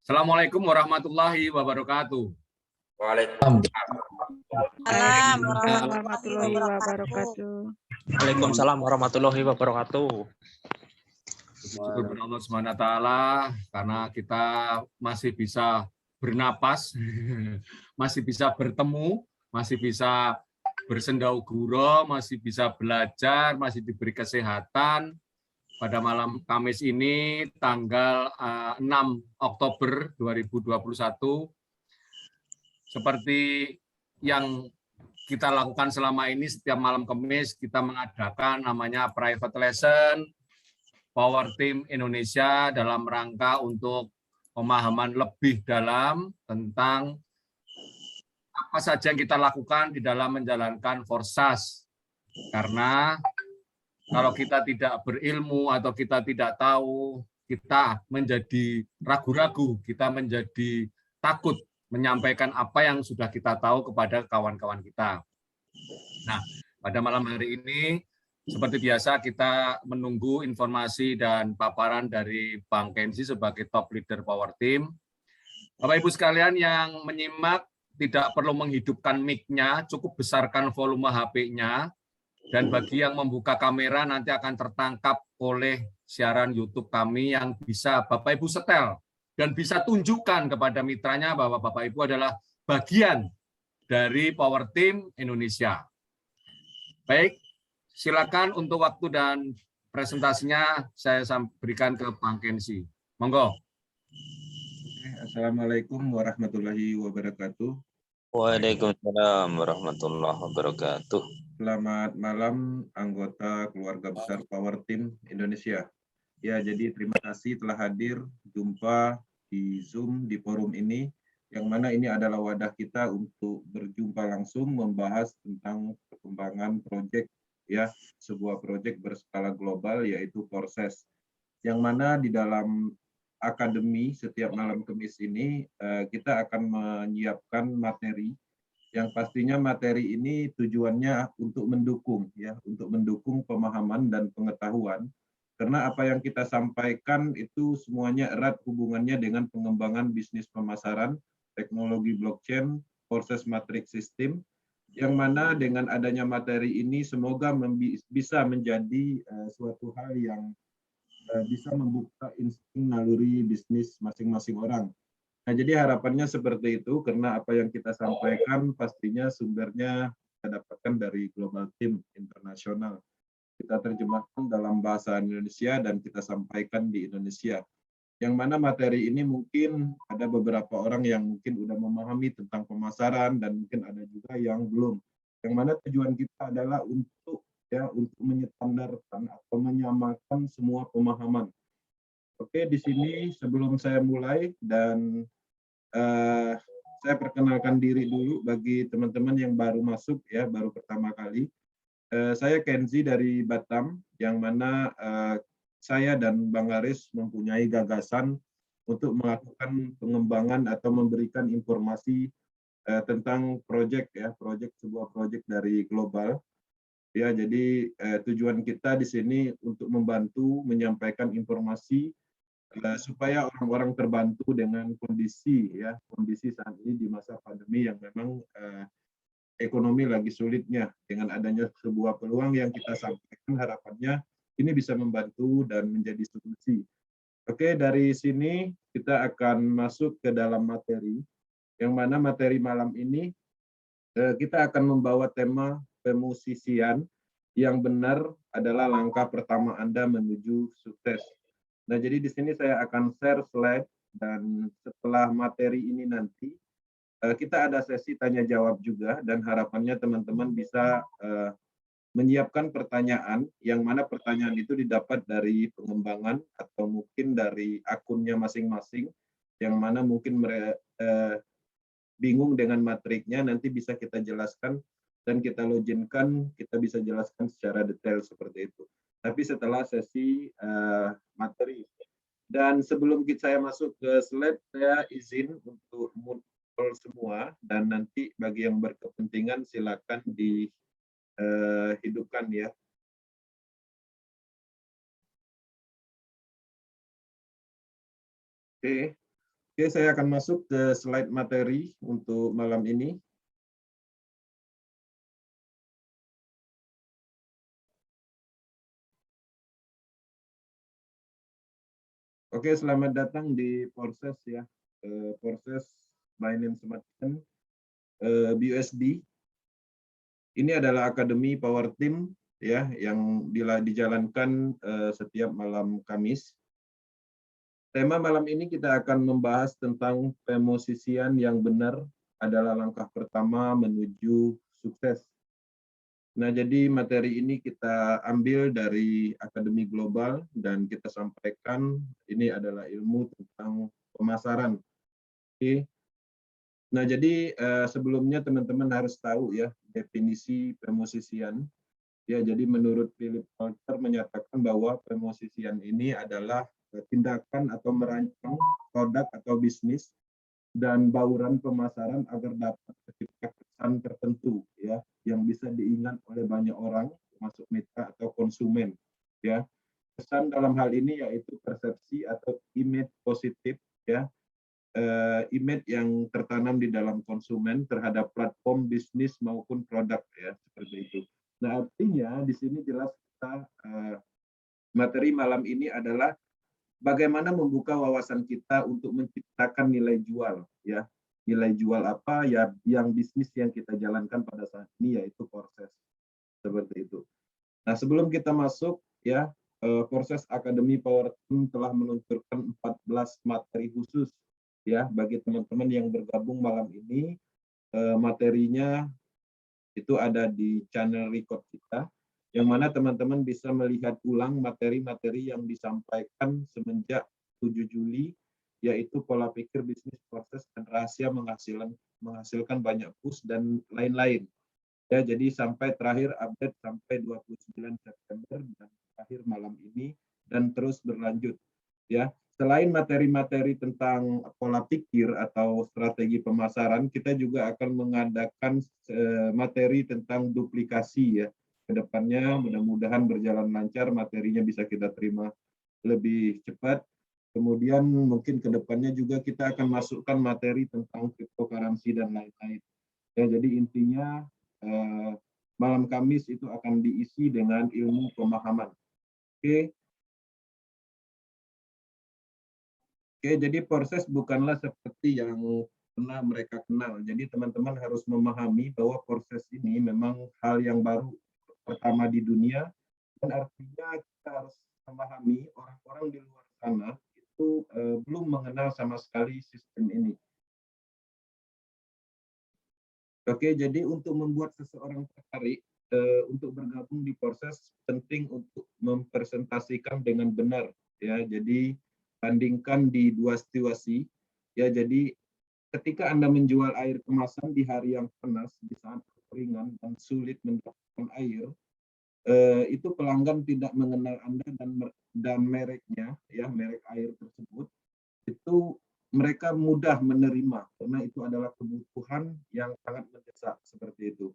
Assalamualaikum warahmatullahi wabarakatuh. Waalaikumsalam warahmatullahi wabarakatuh. Waalaikumsalam warahmatullahi wabarakatuh. Syukur kepada Allah Subhanahu wa taala karena kita masih bisa bernapas, masih bisa bertemu, masih bisa bersendau gurau, masih bisa belajar, masih diberi kesehatan. Pada malam Kamis ini tanggal 6 Oktober 2021, seperti yang kita lakukan selama ini, setiap malam Kamis kita mengadakan namanya private lesson Power Team Indonesia dalam rangka untuk pemahaman lebih dalam tentang apa saja yang kita lakukan di dalam menjalankan Forsas. Karena kalau kita tidak berilmu atau kita tidak tahu, kita menjadi ragu-ragu, kita menjadi takut menyampaikan apa yang sudah kita tahu kepada kawan-kawan kita. Nah, pada malam hari ini, seperti biasa kita menunggu informasi dan paparan dari Bang Kenzi sebagai top leader Power Team. Bapak Ibu sekalian yang menyimak, tidak perlu menghidupkan mic-nya, cukup besarkan volume HP-nya, dan bagi yang membuka kamera nanti akan tertangkap oleh siaran YouTube kami yang bisa Bapak Ibu setel dan bisa tunjukkan kepada mitranya bahwa Bapak Ibu adalah bagian dari Power Team Indonesia. Baik, silakan untuk waktu dan presentasinya saya berikan ke Bang Kenzi. Monggo. Assalamualaikum warahmatullahi wabarakatuh. Waalaikumsalam warahmatullahi wabarakatuh. Selamat malam anggota keluarga besar Power Team Indonesia. Ya, jadi terima kasih telah hadir jumpa di Zoom di forum ini, yang mana ini adalah wadah kita untuk berjumpa langsung membahas tentang perkembangan proyek, ya, sebuah proyek berskala global yaitu Forsas. Yang mana di dalam akademi setiap malam Kamis ini kita akan menyiapkan materi yang pastinya materi ini tujuannya untuk mendukung, ya, untuk mendukung pemahaman dan pengetahuan, karena apa yang kita sampaikan itu semuanya erat hubungannya dengan pengembangan bisnis pemasaran, teknologi blockchain, proses matrix system, yang mana dengan adanya materi ini semoga bisa menjadi suatu hal yang bisa membuka insting naluri bisnis masing-masing orang. Nah, jadi harapannya seperti itu, karena apa yang kita sampaikan pastinya sumbernya kita dapatkan dari Global Team Internasional. Kita terjemahkan dalam bahasa Indonesia dan kita sampaikan di Indonesia. Yang mana materi ini mungkin ada beberapa orang yang mungkin udah memahami tentang pemasaran dan mungkin ada juga yang belum. Yang mana tujuan kita adalah untuk menyetandarkan atau menyamakan semua pemahaman. Oke, di sini sebelum saya mulai dan saya perkenalkan diri dulu bagi teman-teman yang baru masuk, ya, baru pertama kali. Saya Kenzi dari Batam, yang mana saya dan Bang Aris mempunyai gagasan untuk melakukan pengembangan atau memberikan informasi tentang proyek, ya, sebuah proyek dari global. Ya, jadi tujuan kita di sini untuk membantu menyampaikan informasi supaya orang-orang terbantu dengan kondisi saat ini di masa pandemi yang memang ekonomi lagi sulitnya. Dengan adanya sebuah peluang yang kita sampaikan, harapannya ini bisa membantu dan menjadi solusi. Oke, dari sini kita akan masuk ke dalam materi, yang mana materi malam ini kita akan membawa tema pemusisian yang benar adalah langkah pertama Anda menuju sukses. Nah, jadi di sini saya akan share slide, dan setelah materi ini nanti kita ada sesi tanya jawab juga, dan harapannya teman-teman bisa menyiapkan pertanyaan, yang mana pertanyaan itu didapat dari pengembangan atau mungkin dari akunnya masing-masing, yang mana mungkin mereka bingung dengan matriknya, nanti bisa kita jelaskan dan kita loginkan, kita bisa jelaskan secara detail seperti itu. Tapi setelah sesi materi. Dan sebelum saya masuk ke slide, saya izin untuk mute semua, dan nanti bagi yang berkepentingan silakan dihidupkan, ya. Oke. Oke, saya akan masuk ke slide materi untuk malam ini. Oke, selamat datang di Porses ya. Porses Binance Smart Chain BUSD. Ini adalah Akademi Power Team ya yang dijalankan setiap malam Kamis. Tema malam ini kita akan membahas tentang pemosisian yang benar adalah langkah pertama menuju sukses. Nah, jadi materi ini kita ambil dari Akademi Global dan kita sampaikan ini adalah ilmu tentang pemasaran. Oke. Nah, jadi sebelumnya teman-teman harus tahu ya definisi pemosisian. Ya, jadi menurut Philip Kotler menyatakan bahwa pemosisian ini adalah tindakan atau merancang produk atau bisnis dan bauran pemasaran agar dapat menciptakan kesan tertentu ya yang bisa diingat oleh banyak orang termasuk mitra atau konsumen ya. Kesan dalam hal ini yaitu persepsi atau image positif ya, image yang tertanam di dalam konsumen terhadap platform bisnis maupun produk ya, seperti itu. Nah, artinya di sini jelas kita materi malam ini adalah bagaimana membuka wawasan kita untuk menciptakan nilai jual ya. Nilai jual apa ya yang bisnis yang kita jalankan pada saat ini yaitu proses seperti itu. Nah, sebelum kita masuk ya, Proses Akademi Power Team telah meluncurkan 14 materi khusus ya bagi teman-teman yang bergabung malam ini. Materinya itu ada di channel record kita, yang mana teman-teman bisa melihat ulang materi-materi yang disampaikan semenjak 7 Juli, yaitu pola pikir bisnis proses dan rahasia menghasilkan banyak push dan lain-lain. Ya, jadi sampai terakhir update sampai 29 September dan terakhir malam ini dan terus berlanjut. Ya, selain materi-materi tentang pola pikir atau strategi pemasaran, kita juga akan mengadakan materi tentang duplikasi ya. Kedepannya mudah-mudahan berjalan lancar, materinya bisa kita terima lebih cepat. Kemudian mungkin kedepannya juga kita akan masukkan materi tentang cryptocurrency dan lain-lain. Ya, jadi intinya malam Kamis itu akan diisi dengan ilmu pemahaman. Oke. Oke, jadi proses bukanlah seperti yang pernah mereka kenal. Jadi teman-teman harus memahami bahwa proses ini memang hal yang baru pertama di dunia, dan artinya kita harus memahami orang-orang di luar sana itu belum mengenal sama sekali sistem ini. Oke, jadi untuk membuat seseorang tertarik untuk bergabung di proses, penting untuk mempresentasikan dengan benar ya. Jadi bandingkan di dua situasi ya. Jadi ketika Anda menjual air kemasan di hari yang panas, di saat kekeringan dan sulit mendapatkan air, itu pelanggan tidak mengenal Anda dan mereknya ya, merek air tersebut, itu mereka mudah menerima karena itu adalah kebutuhan yang sangat mendesak seperti itu.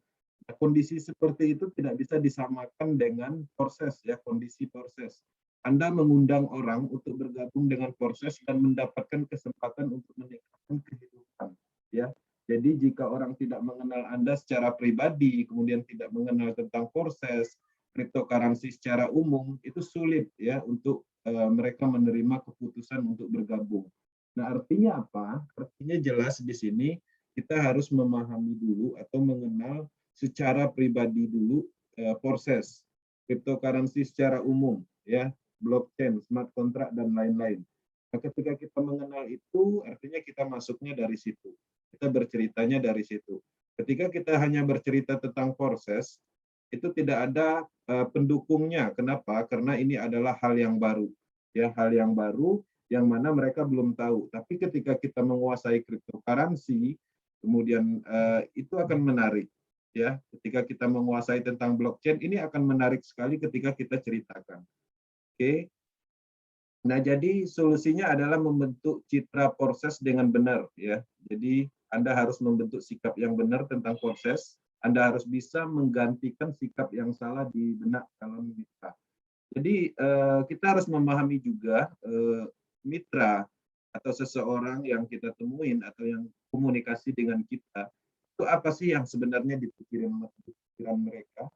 Nah, kondisi seperti itu tidak bisa disamakan dengan proses ya, kondisi proses. Anda mengundang orang untuk bergabung dengan proses dan mendapatkan kesempatan untuk meningkatkan kehidupan ya. Jadi jika orang tidak mengenal Anda secara pribadi, kemudian tidak mengenal tentang proses cryptocurrency secara umum, itu sulit ya untuk mereka menerima keputusan untuk bergabung. Nah, artinya apa? Artinya jelas di sini kita harus memahami dulu atau mengenal secara pribadi dulu proses cryptocurrency secara umum ya, blockchain, smart contract dan lain-lain. Nah, ketika kita mengenal itu, artinya kita masuknya dari situ. Kita berceritanya dari situ. Ketika kita hanya bercerita tentang proses, itu tidak ada pendukungnya. Kenapa? Karena ini adalah hal yang baru. Ya, hal yang baru yang mana mereka belum tahu. Tapi ketika kita menguasai cryptocurrency, kemudian itu akan menarik. Ya, ketika kita menguasai tentang blockchain, ini akan menarik sekali ketika kita ceritakan. Oke. Nah, jadi solusinya adalah membentuk citra proses dengan benar. Ya, jadi Anda harus membentuk sikap yang benar tentang proses. Anda harus bisa menggantikan sikap yang salah di benak calon mitra. Jadi kita harus memahami juga mitra atau seseorang yang kita temuin atau yang komunikasi dengan kita, itu apa sih yang sebenarnya di pikiran mereka.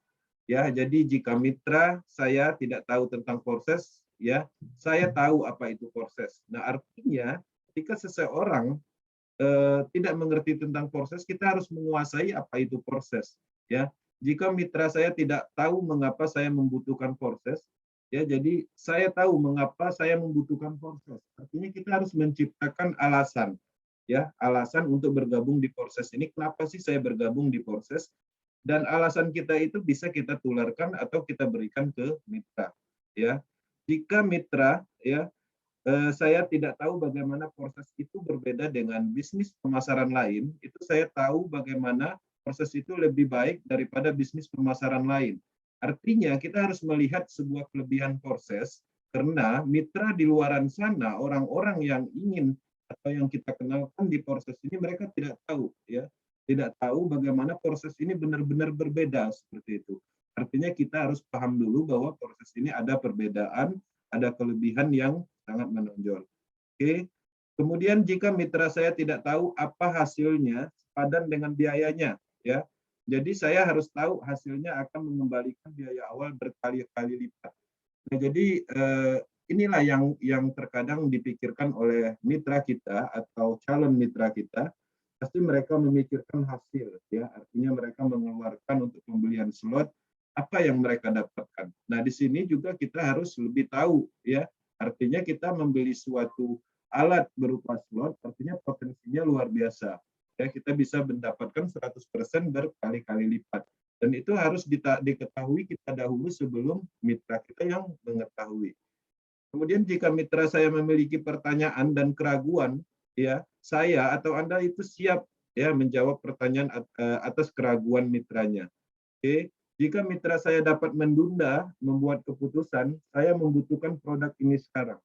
Ya, jadi jika mitra saya tidak tahu tentang proses, ya, saya tahu apa itu proses. Nah, artinya ketika seseorang tidak mengerti tentang proses, kita harus menguasai apa itu proses. Ya, jika mitra saya tidak tahu mengapa saya membutuhkan proses, ya, jadi saya tahu mengapa saya membutuhkan proses. Artinya kita harus menciptakan alasan, ya, alasan untuk bergabung di proses ini. Kenapa sih saya bergabung di proses? Dan alasan kita itu bisa kita tularkan atau kita berikan ke mitra. Ya, jika mitra, ya, saya tidak tahu bagaimana proses itu berbeda dengan bisnis pemasaran lain, itu saya tahu bagaimana proses itu lebih baik daripada bisnis pemasaran lain. Artinya kita harus melihat sebuah kelebihan proses, karena mitra di luaran sana, orang-orang yang ingin atau yang kita kenalkan di proses ini, mereka tidak tahu, ya, tidak tahu bagaimana proses ini benar-benar berbeda seperti itu. Artinya kita harus paham dulu bahwa proses ini ada perbedaan, ada kelebihan yang sangat menonjol. Oke. Kemudian jika mitra saya tidak tahu apa hasilnya sepadan dengan biayanya, ya. Jadi saya harus tahu hasilnya akan mengembalikan biaya awal berkali-kali lipat. Nah, jadi inilah yang terkadang dipikirkan oleh mitra kita atau calon mitra kita. Pasti mereka memikirkan hasil, ya. Artinya mereka mengeluarkan untuk pembelian slot apa yang mereka dapatkan. Nah, di sini juga kita harus lebih tahu, ya. Artinya kita membeli suatu alat berupa slot, artinya potensinya luar biasa. Ya, kita bisa mendapatkan 100% berkali-kali lipat. Dan itu harus diketahui kita dahulu sebelum mitra kita yang mengetahui. Kemudian jika mitra saya memiliki pertanyaan dan keraguan, ya, saya atau Anda itu siap, ya, menjawab pertanyaan atas keraguan mitranya. Oke. Jika mitra saya dapat menunda membuat keputusan, saya membutuhkan produk ini sekarang.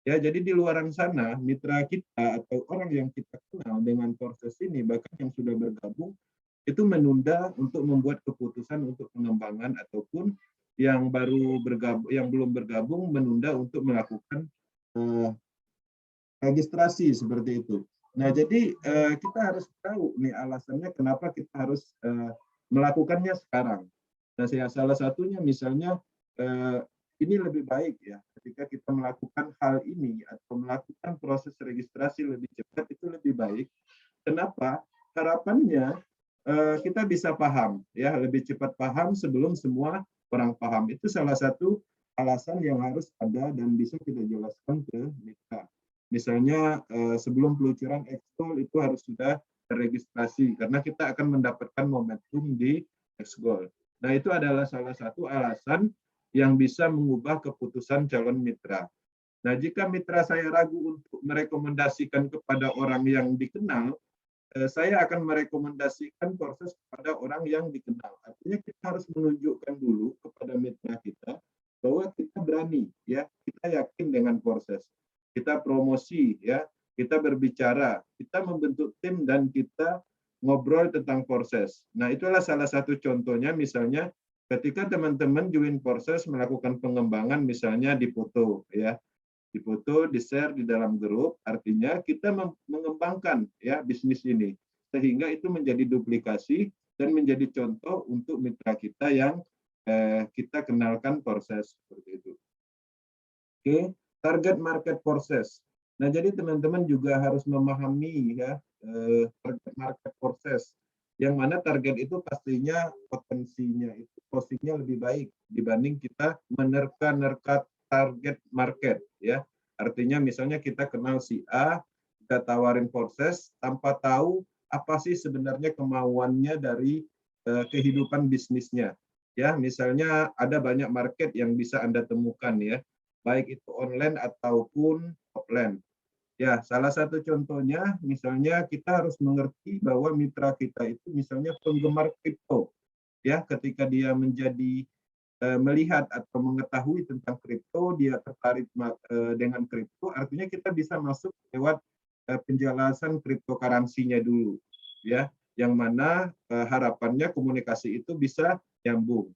Ya, jadi di luaran sana, mitra kita atau orang yang kita kenal dengan proses ini, bahkan yang sudah bergabung, itu menunda untuk membuat keputusan untuk pengembangan, ataupun yang baru bergabung, yang belum bergabung, menunda untuk melakukan registrasi seperti itu. Nah, jadi kita harus tahu nih alasannya kenapa kita harus melakukannya sekarang. Nah, salah satunya misalnya ini lebih baik, ya, ketika kita melakukan hal ini atau melakukan proses registrasi lebih cepat, itu lebih baik. Kenapa? Harapannya kita bisa paham, ya, lebih cepat paham sebelum semua orang paham. Itu salah satu alasan yang harus ada dan bisa kita jelaskan ke mitra. Misalnya sebelum peluncuran Xgold itu harus sudah terregistrasi karena kita akan mendapatkan momentum di Xgold. Nah, itu adalah salah satu alasan yang bisa mengubah keputusan calon mitra. Nah, jika mitra saya ragu untuk merekomendasikan kepada orang yang dikenal, saya akan merekomendasikan proses kepada orang yang dikenal. Artinya kita harus menunjukkan dulu kepada mitra kita bahwa kita berani, ya, kita yakin dengan proses. Kita promosi, ya, kita berbicara, kita membentuk tim dan kita ngobrol tentang proses. Nah, itulah salah satu contohnya, misalnya ketika teman-teman join proses melakukan pengembangan, misalnya di foto, ya, di foto, di share di dalam grup, artinya kita mengembangkan, ya, bisnis ini sehingga itu menjadi duplikasi dan menjadi contoh untuk mitra kita yang kita kenalkan proses seperti itu. Oke, target market proses. Nah, jadi teman-teman juga harus memahami, ya, target market proses. Yang mana target itu pastinya potensinya itu posisinya lebih baik dibanding kita menerka-nerka target market, ya. Artinya misalnya kita kenal si A, kita tawarin proses tanpa tahu apa sih sebenarnya kemauannya dari kehidupan bisnisnya. Ya, misalnya ada banyak market yang bisa Anda temukan, ya, baik itu online ataupun offline. Ya, salah satu contohnya misalnya kita harus mengerti bahwa mitra kita itu misalnya penggemar kripto. Ya, ketika dia menjadi melihat atau mengetahui tentang kripto, dia tertarik dengan kripto, artinya kita bisa masuk lewat penjelasan cryptocurrency-nya dulu, ya, yang mana harapannya komunikasi itu bisa nyambung.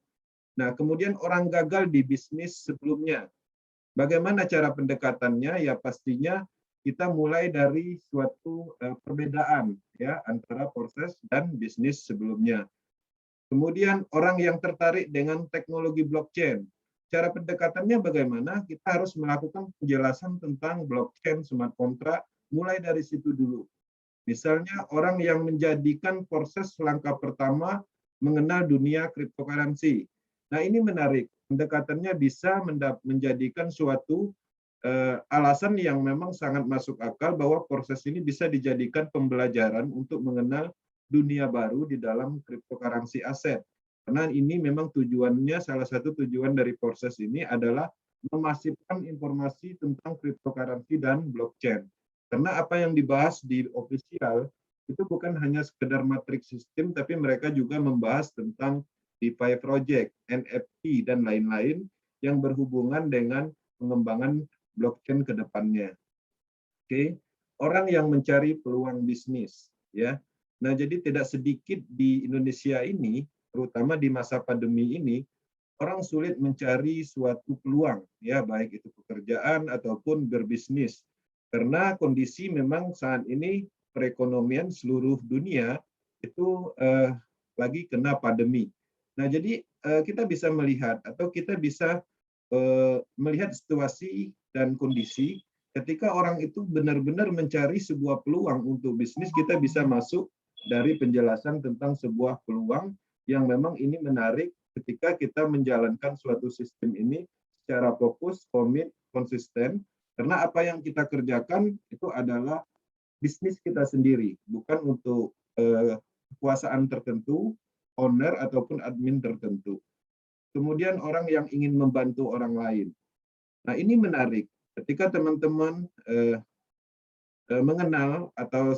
Nah, kemudian orang gagal di bisnis sebelumnya. Bagaimana cara pendekatannya? Ya, pastinya kita mulai dari suatu perbedaan ya antara proses dan bisnis sebelumnya. Kemudian orang yang tertarik dengan teknologi blockchain. Cara pendekatannya bagaimana? Kita harus melakukan penjelasan tentang blockchain, smart contract, mulai dari situ dulu. Misalnya orang yang menjadikan proses langkah pertama mengenal dunia cryptocurrency. Nah ini menarik, pendekatannya bisa menjadikan suatu alasan yang memang sangat masuk akal bahwa proses ini bisa dijadikan pembelajaran untuk mengenal dunia baru di dalam cryptocurrency aset. Karena ini memang tujuannya, salah satu tujuan dari proses ini adalah memasifkan informasi tentang cryptocurrency dan blockchain. Karena apa yang dibahas di official itu bukan hanya sekedar matriks sistem, tapi mereka juga membahas tentang DeFi project, NFT, dan lain-lain yang berhubungan dengan pengembangan blockchain ke depannya. Oke, orang yang mencari peluang bisnis, ya. Nah, jadi tidak sedikit di Indonesia ini, terutama di masa pandemi ini, orang sulit mencari suatu peluang, ya, baik itu pekerjaan ataupun berbisnis. Karena kondisi memang saat ini perekonomian seluruh dunia itu lagi kena pandemi. Nah, jadi kita bisa melihat atau kita bisa melihat situasi dan kondisi ketika orang itu benar-benar mencari sebuah peluang untuk bisnis, kita bisa masuk dari penjelasan tentang sebuah peluang yang memang ini menarik ketika kita menjalankan suatu sistem ini secara fokus, komit, konsisten, karena apa yang kita kerjakan itu adalah bisnis kita sendiri, bukan untuk kekuasaan tertentu, owner ataupun admin tertentu. Kemudian orang yang ingin membantu orang lain. Nah ini menarik, ketika teman-teman mengenal atau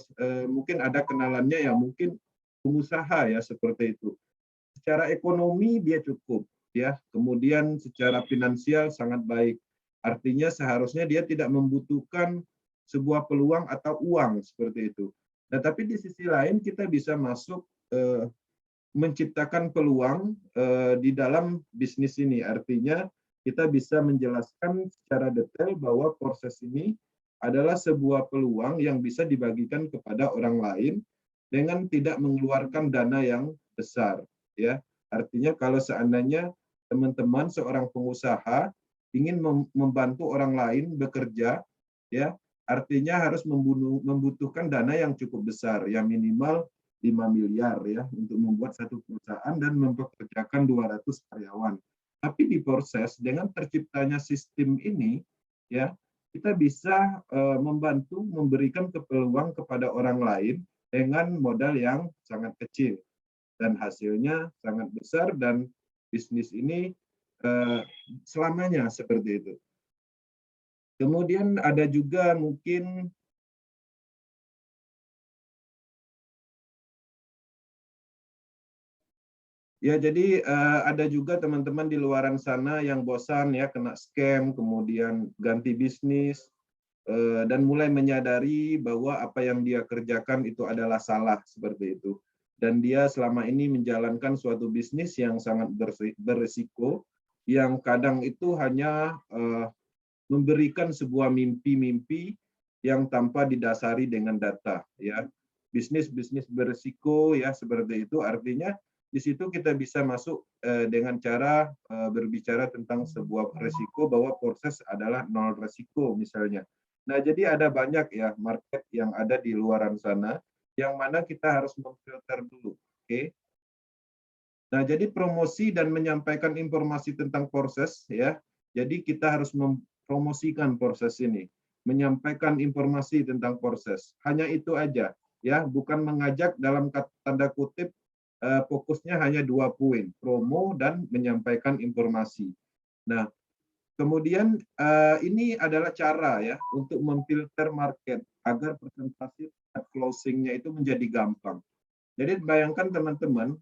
mungkin ada kenalannya yang mungkin pengusaha ya seperti itu. Secara ekonomi dia cukup, ya. Kemudian secara finansial sangat baik. Artinya seharusnya dia tidak membutuhkan sebuah peluang atau uang seperti itu. Nah tapi di sisi lain kita bisa masuk menciptakan peluang di dalam bisnis ini. Artinya kita bisa menjelaskan secara detail bahwa proses ini adalah sebuah peluang yang bisa dibagikan kepada orang lain dengan tidak mengeluarkan dana yang besar. Ya, artinya kalau seandainya teman-teman seorang pengusaha ingin membantu orang lain bekerja, ya, artinya harus membutuhkan dana yang cukup besar, yang minimal 5 miliar ya untuk membuat satu perusahaan dan mempekerjakan 200 karyawan. Tapi di proses dengan terciptanya sistem ini ya kita bisa membantu memberikan peluang kepada orang lain dengan modal yang sangat kecil dan hasilnya sangat besar dan bisnis ini selamanya seperti itu. Kemudian ada juga mungkin ya, jadi ada juga teman-teman di luaran sana yang bosan ya kena scam, kemudian ganti bisnis dan mulai menyadari bahwa apa yang dia kerjakan itu adalah salah seperti itu. Dan dia selama ini menjalankan suatu bisnis yang sangat berisiko, yang kadang itu hanya memberikan sebuah mimpi-mimpi yang tanpa didasari dengan data. Ya, bisnis-bisnis berisiko ya seperti itu artinya. Di situ kita bisa masuk dengan cara berbicara tentang sebuah risiko bahwa proses adalah nol risiko misalnya. Nah, jadi ada banyak ya market yang ada di luaran sana yang mana kita harus memfilter dulu. Oke. Nah, jadi promosi dan menyampaikan informasi tentang proses ya. Jadi kita harus mempromosikan proses ini, menyampaikan informasi tentang proses. Hanya itu aja ya, bukan mengajak dalam tanda kutip fokusnya hanya 2 poin, promo dan menyampaikan informasi. Nah, kemudian ini adalah cara ya untuk memfilter market agar presentasi closing-nya itu menjadi gampang. Jadi bayangkan teman-teman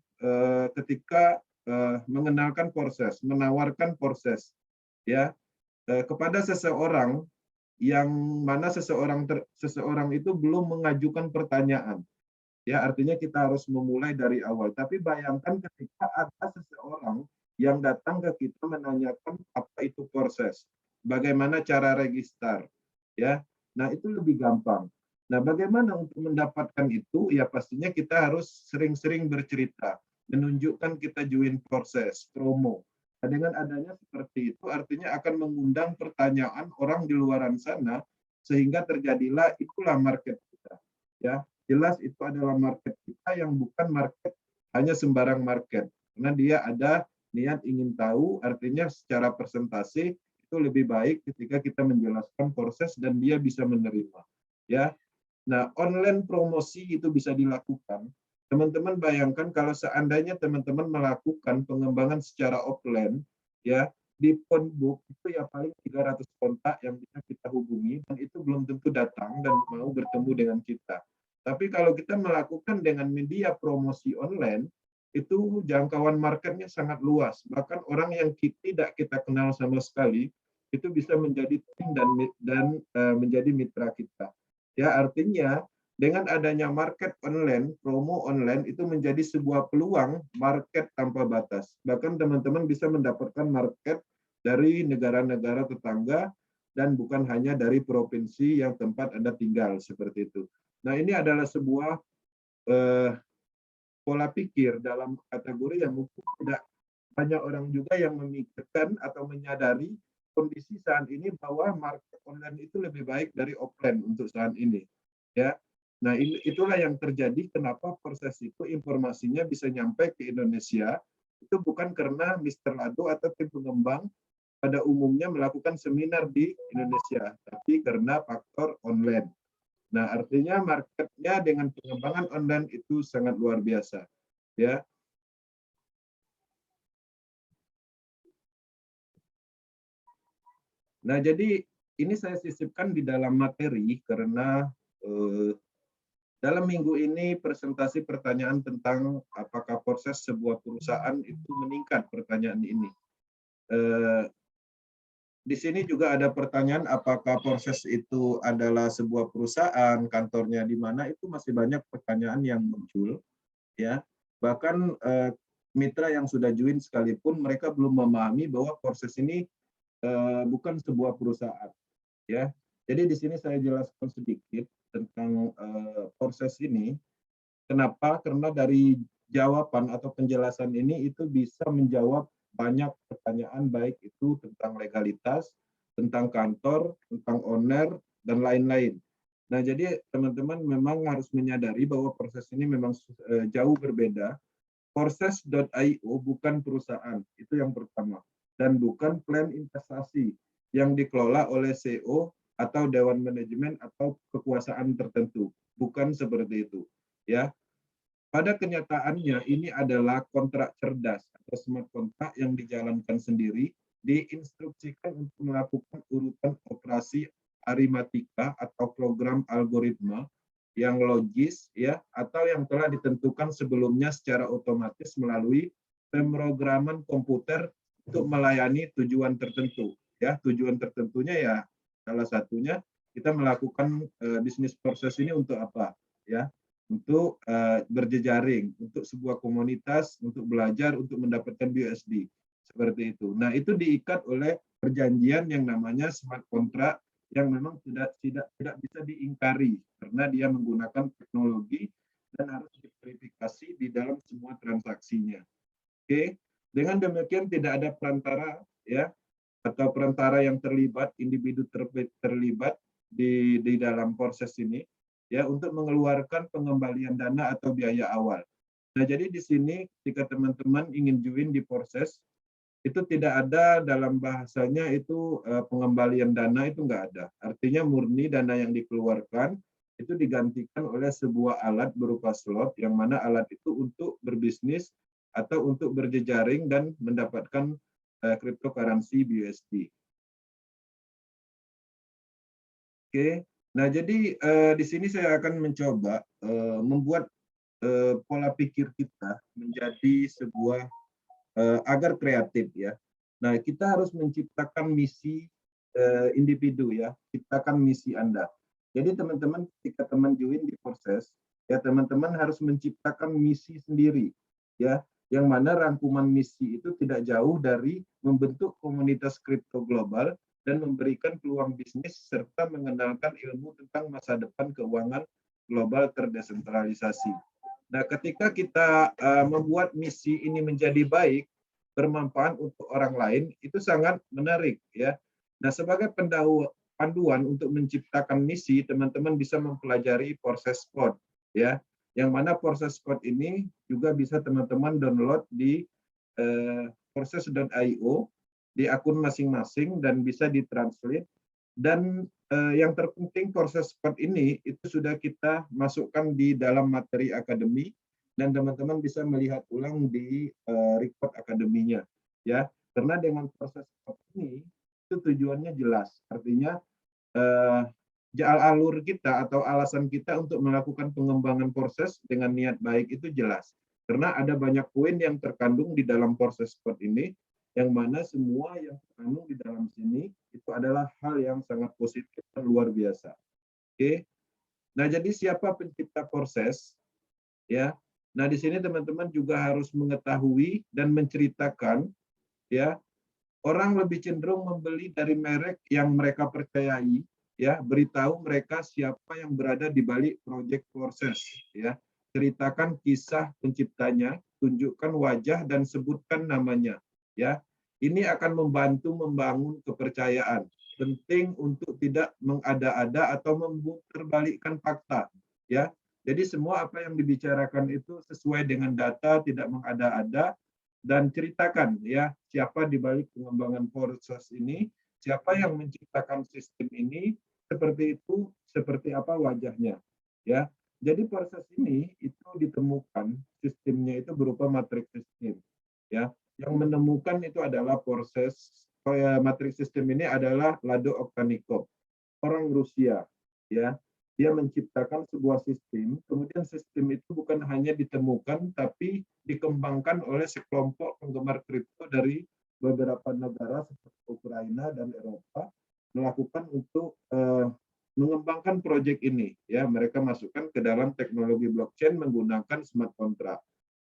ketika mengenalkan proses, menawarkan proses ya kepada seseorang yang mana seseorang itu belum mengajukan pertanyaan. Ya, artinya kita harus memulai dari awal. Tapi bayangkan ketika ada seseorang yang datang ke kita menanyakan apa itu proses, bagaimana cara register, ya, Nah, itu lebih gampang. Nah, bagaimana untuk mendapatkan itu? Ya pastinya kita harus sering-sering bercerita, menunjukkan kita join proses, promo. Nah, dengan adanya seperti itu artinya akan mengundang pertanyaan orang di luaran sana sehingga terjadilah itulah market kita. Ya, jelas itu adalah market kita yang bukan market hanya sembarang market. Karena dia ada niat ingin tahu, artinya secara presentasi itu lebih baik ketika kita menjelaskan proses dan dia bisa menerima. Ya, nah, online promosi itu bisa dilakukan. Teman-teman bayangkan kalau seandainya teman-teman melakukan pengembangan secara offline, ya di phone book itu ya paling 300 kontak yang bisa kita hubungi dan itu belum tentu datang dan mau bertemu dengan kita. Tapi kalau kita melakukan dengan media promosi online, itu jangkauan marketnya sangat luas. Bahkan orang yang tidak kita kenal sama sekali itu bisa menjadi tim dan menjadi mitra kita. Ya, artinya dengan adanya market online, promo online itu menjadi sebuah peluang market tanpa batas. Bahkan teman-teman bisa mendapatkan market dari negara-negara tetangga dan bukan hanya dari provinsi yang tempat Anda tinggal, seperti itu. Nah, ini adalah sebuah pola pikir dalam kategori yang mungkin tidak banyak orang juga yang memikirkan atau menyadari kondisi saat ini bahwa market online itu lebih baik dari offline untuk saat ini. Ya, nah itulah yang terjadi kenapa proses itu informasinya bisa nyampe ke Indonesia itu bukan karena Mr. Lado atau tim pengembang pada umumnya melakukan seminar di Indonesia, tapi karena faktor online. Nah, artinya marketnya dengan pengembangan online itu sangat luar biasa. Ya. Nah, jadi ini saya sisipkan di dalam materi karena dalam minggu ini presentasi pertanyaan tentang apakah proses sebuah perusahaan itu meningkat, pertanyaan ini. Di sini juga ada pertanyaan apakah proses itu adalah sebuah perusahaan, kantornya di mana, itu masih banyak pertanyaan yang muncul. Ya, bahkan mitra yang sudah join sekalipun mereka belum memahami bahwa proses ini bukan sebuah perusahaan. Ya, jadi di sini saya jelaskan sedikit tentang proses ini. Kenapa? Karena dari jawaban atau penjelasan ini itu bisa menjawab banyak pertanyaan, baik itu tentang legalitas, tentang kantor, tentang owner, dan lain-lain. Nah, jadi teman-teman memang harus menyadari bahwa proses ini memang jauh berbeda. Proses.io bukan perusahaan, itu yang pertama. Dan bukan plan investasi yang dikelola oleh CEO atau Dewan Manajemen atau kekuasaan tertentu. Bukan seperti itu. Ya, pada kenyataannya ini adalah kontrak cerdas atau smart kontrak yang dijalankan sendiri, diinstruksikan untuk melakukan urutan operasi aritmatika atau program algoritma yang logis ya atau yang telah ditentukan sebelumnya secara otomatis melalui pemrograman komputer untuk melayani tujuan tertentu. Ya, tujuan tertentunya ya salah satunya kita melakukan bisnis proses ini untuk apa? Ya, untuk berjejaring, untuk sebuah komunitas, untuk belajar, untuk mendapatkan BUSD. Seperti itu. Nah, itu diikat oleh perjanjian yang namanya smart contract yang memang tidak bisa diingkari karena dia menggunakan teknologi dan harus diverifikasi di dalam semua transaksinya. Oke, dengan demikian tidak ada perantara ya atau perantara yang terlibat, individu terlibat di dalam proses ini ya untuk mengeluarkan pengembalian dana atau biaya awal. Nah, jadi di sini jika teman-teman ingin join di proses itu tidak ada dalam bahasanya itu pengembalian dana itu enggak ada. Artinya murni dana yang dikeluarkan itu digantikan oleh sebuah alat berupa slot yang mana alat itu untuk berbisnis atau untuk berjejaring dan mendapatkan cryptocurrency BUSD. Oke. Nah, jadi di sini saya akan mencoba membuat pola pikir kita menjadi sebuah agar kreatif ya. Nah, kita harus menciptakan misi individu ya, ciptakan misi Anda. Jadi teman-teman ketika teman join di proses, ya teman-teman harus menciptakan misi sendiri ya, yang mana rangkuman misi itu tidak jauh dari membentuk komunitas kripto global dan memberikan peluang bisnis serta mengenalkan ilmu tentang masa depan keuangan global terdesentralisasi. Nah, ketika kita membuat misi ini menjadi baik, bermanfaat untuk orang lain, itu sangat menarik ya. Nah, sebagai panduan untuk menciptakan misi, teman-teman bisa mempelajari proses code ya. Yang mana proses code ini juga bisa teman-teman download di proses.io di akun masing-masing dan bisa ditranslate. Dan yang terpenting proses code ini itu sudah kita masukkan di dalam materi akademi dan teman-teman bisa melihat ulang di record akademinya ya. Karena dengan proses code ini itu tujuannya jelas. Artinya alur kita atau alasan kita untuk melakukan pengembangan proses dengan niat baik itu jelas. Karena ada banyak poin yang terkandung di dalam proses code ini, yang mana semua yang terkandung di dalam sini itu adalah hal yang sangat positif dan luar biasa. Oke. Nah, jadi siapa pencipta proses? Ya. Nah, di sini teman-teman juga harus mengetahui dan menceritakan ya, orang lebih cenderung membeli dari merek yang mereka percayai, ya, beritahu mereka siapa yang berada di balik proyek proses, ya. Ceritakan kisah penciptanya, tunjukkan wajah dan sebutkan namanya, ya. Ini akan membantu membangun kepercayaan. Penting untuk tidak mengada-ada atau memputarbalikkan fakta, ya. Jadi semua apa yang dibicarakan itu sesuai dengan data, tidak mengada-ada, dan ceritakan ya siapa di balik pengembangan proses ini, siapa yang menciptakan sistem ini, seperti itu, seperti apa wajahnya, ya. Jadi proses ini itu ditemukan sistemnya itu berupa matriks sistem, ya. Yang menemukan itu adalah proses matriks sistem ini adalah Lado Oktanikov, orang Rusia, ya. Dia menciptakan sebuah sistem, kemudian sistem itu bukan hanya ditemukan, tapi dikembangkan oleh sekelompok penggemar kripto dari beberapa negara seperti Ukraina dan Eropa, melakukan untuk mengembangkan proyek ini. Ya, mereka masukkan ke dalam teknologi blockchain menggunakan smart contract.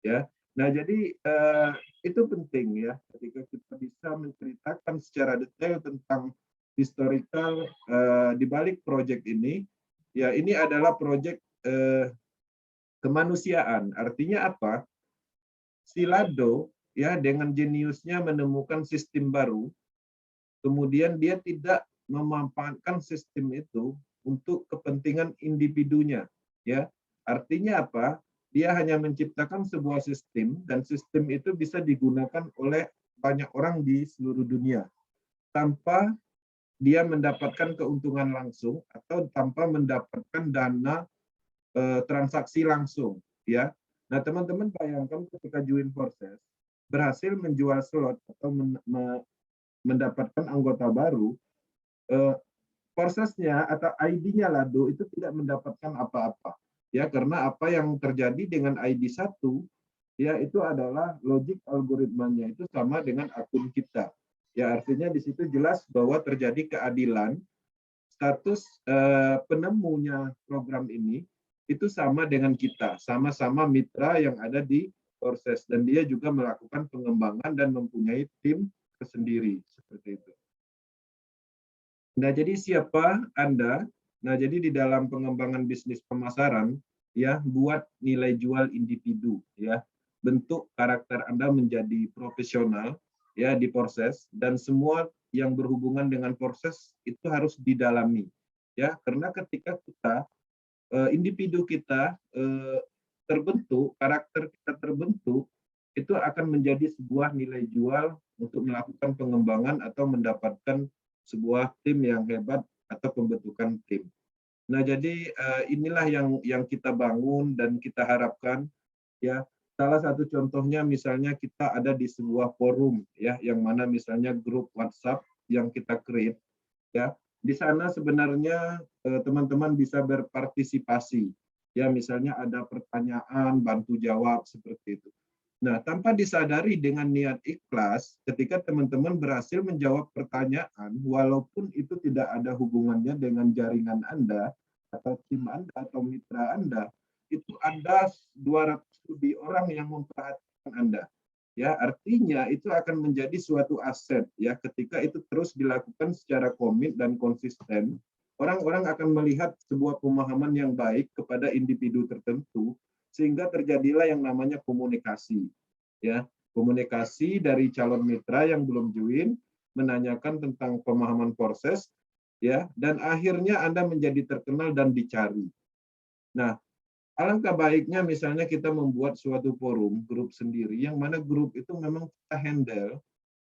Ya, nah jadi itu penting ya, ketika kita bisa menceritakan secara detail tentang historical di balik proyek ini. Ya, ini adalah proyek kemanusiaan. Artinya apa? Si Lado ya dengan jeniusnya menemukan sistem baru, kemudian dia tidak memanfaatkan sistem itu untuk kepentingan individunya. Ya, artinya apa? Dia hanya menciptakan sebuah sistem dan sistem itu bisa digunakan oleh banyak orang di seluruh dunia tanpa dia mendapatkan keuntungan langsung atau tanpa mendapatkan dana transaksi langsung, ya. Nah, teman-teman bayangkan ketika join proses berhasil menjual slot atau mendapatkan anggota baru, prosesnya atau ID-nya Lado itu tidak mendapatkan apa-apa, ya, karena apa yang terjadi dengan ID 1, ya, itu adalah logik algoritmanya itu sama dengan akun kita. Ya, artinya di situ jelas bahwa terjadi keadilan, status penemunya program ini itu sama dengan kita, sama-sama mitra yang ada di proses, dan dia juga melakukan pengembangan dan mempunyai tim tersendiri, seperti itu. Nah, jadi siapa Anda? Nah, jadi di dalam pengembangan bisnis pemasaran, ya, buat nilai jual individu, ya, bentuk karakter Anda menjadi profesional, ya, di proses, dan semua yang berhubungan dengan proses itu harus didalami, ya, karena ketika kita individu kita terbentuk, karakter kita terbentuk, itu akan menjadi sebuah nilai jual untuk melakukan pengembangan atau mendapatkan sebuah tim yang hebat atau pembentukan tim. Nah, jadi inilah yang kita bangun dan kita harapkan, ya. Salah satu contohnya misalnya kita ada di sebuah forum, ya, yang mana misalnya grup WhatsApp yang kita create, ya. Di sana sebenarnya teman-teman bisa berpartisipasi, ya, misalnya ada pertanyaan, bantu jawab, seperti itu. Nah, tanpa disadari dengan niat ikhlas, ketika teman-teman berhasil menjawab pertanyaan, walaupun itu tidak ada hubungannya dengan jaringan Anda, atau tim Anda, atau mitra Anda, itu ada 200 lebih orang yang memperhatikan Anda. ya artinya itu akan menjadi suatu aset ya ketika itu terus dilakukan secara komit dan konsisten. Orang-orang akan melihat sebuah pemahaman yang baik kepada individu tertentu sehingga terjadilah yang namanya komunikasi ya, komunikasi dari calon mitra yang belum join menanyakan tentang pemahaman proses ya, dan akhirnya Anda menjadi terkenal dan dicari. Nah, alangkah baiknya misalnya kita membuat suatu forum, grup sendiri, yang mana grup itu memang kita handle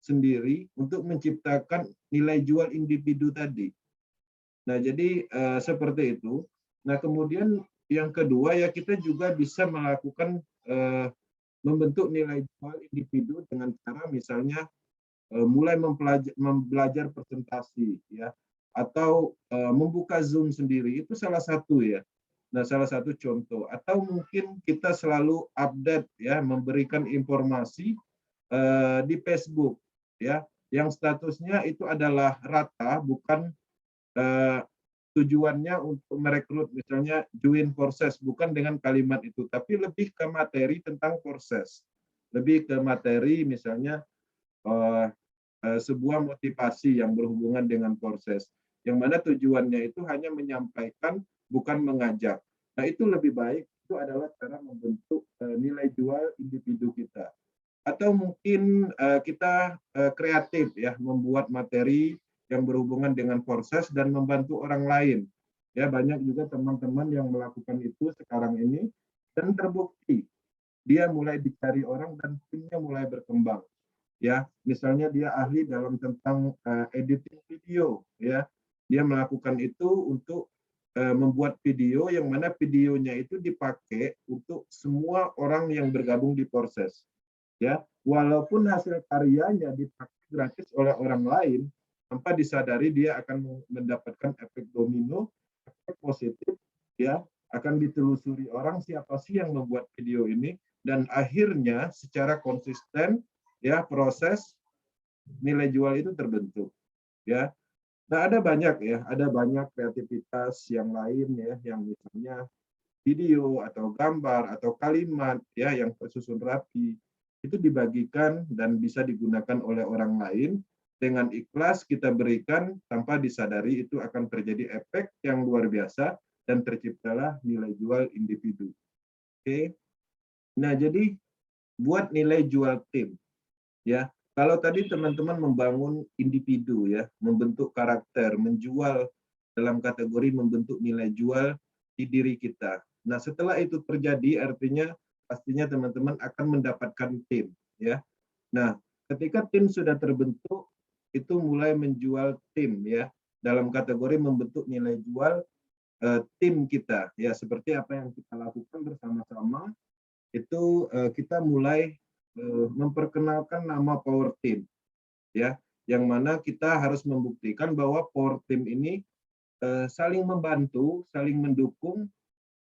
sendiri untuk menciptakan nilai jual individu tadi. Nah, jadi seperti itu. Nah, kemudian yang kedua ya kita juga bisa melakukan membentuk nilai jual individu dengan cara misalnya mulai belajar presentasi ya, atau membuka Zoom sendiri, itu salah satu ya. Nah, salah satu contoh, atau mungkin kita selalu update ya, memberikan informasi di Facebook ya, yang statusnya itu adalah rata, bukan tujuannya untuk merekrut misalnya join proses, bukan dengan kalimat itu, tapi lebih ke materi tentang proses, lebih ke materi misalnya sebuah motivasi yang berhubungan dengan proses, yang mana tujuannya itu hanya menyampaikan, bukan mengajak. Nah, itu lebih baik, itu adalah cara membentuk nilai jual individu kita. Atau mungkin kita kreatif ya, membuat materi yang berhubungan dengan proses dan membantu orang lain. Ya, banyak juga teman-teman yang melakukan itu sekarang ini dan terbukti dia mulai dicari orang dan timnya mulai berkembang. Ya, misalnya dia ahli dalam tentang editing video ya. Dia melakukan itu untuk membuat video yang mana videonya itu dipakai untuk semua orang yang bergabung di proses. Ya, walaupun hasil karyanya dipakai gratis oleh orang lain, tanpa disadari dia akan mendapatkan efek domino, efek positif ya, akan ditelusuri orang siapa sih yang membuat video ini, dan akhirnya secara konsisten ya proses nilai jual itu terbentuk ya. Nah, ada banyak ya, ada banyak kreativitas yang lain ya, yang misalnya video atau gambar atau kalimat ya yang tersusun rapi, itu dibagikan dan bisa digunakan oleh orang lain dengan ikhlas kita berikan tanpa disadari, itu akan terjadi efek yang luar biasa dan terciptalah nilai jual individu. Oke. Nah, jadi buat nilai jual tim ya. Kalau tadi teman-teman membangun individu ya, membentuk karakter, menjual dalam kategori membentuk nilai jual di diri kita. Nah, setelah itu terjadi artinya pastinya teman-teman akan mendapatkan tim ya. Nah, ketika tim sudah terbentuk, itu mulai menjual tim ya, dalam kategori membentuk nilai jual tim kita ya, seperti apa yang kita lakukan bersama-sama. Itu kita mulai memperkenalkan nama Power Team ya, yang mana kita harus membuktikan bahwa Power Team ini saling membantu, saling mendukung,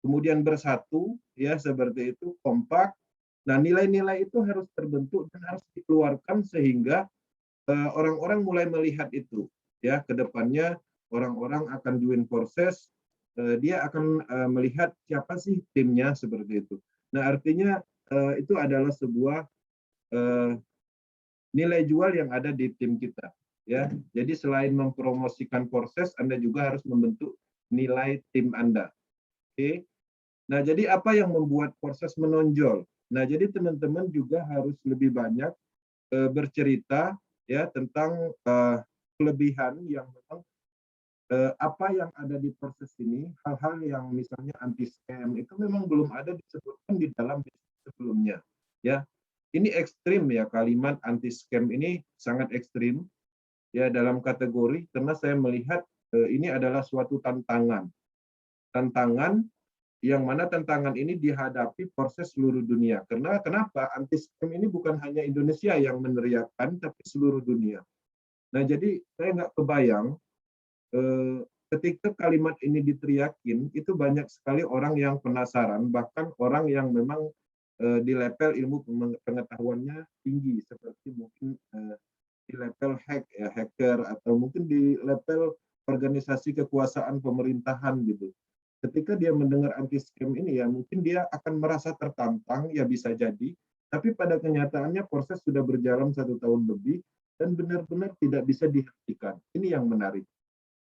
kemudian bersatu ya, seperti itu, kompak. Nah, nilai-nilai itu harus terbentuk dan harus dikeluarkan sehingga orang-orang mulai melihat itu ya, kedepannya orang-orang akan join proses, dia akan melihat siapa sih timnya, seperti itu. Nah, artinya itu adalah sebuah nilai jual yang ada di tim kita ya. Jadi selain mempromosikan proses, Anda juga harus membentuk nilai tim Anda. Oke. Nah, jadi apa yang membuat proses menonjol? Nah, jadi teman-teman juga harus lebih banyak bercerita ya tentang kelebihan yang memang apa yang ada di proses ini, hal-hal yang misalnya anti scam itu memang belum ada disebutkan di dalam sebelumnya ya. Ini ekstrim ya, kalimat anti scam ini sangat ekstrim ya dalam kategori, karena saya melihat ini adalah suatu tantangan yang mana tantangan ini dihadapi proses seluruh dunia. Karena kenapa? Anti scam ini bukan hanya Indonesia yang meneriakkan, tapi seluruh dunia. Nah, jadi saya nggak kebayang ketika kalimat ini diteriakin, itu banyak sekali orang yang penasaran, bahkan orang yang memang di level ilmu pengetahuannya tinggi, seperti mungkin di level hacker, atau mungkin di level organisasi kekuasaan pemerintahan gitu. Ketika dia mendengar anti scam ini ya, mungkin dia akan merasa tertantang ya, bisa jadi, Tapi pada kenyataannya proses sudah berjalan 1 tahun lebih dan benar-benar tidak bisa dihentikan. Ini yang menarik.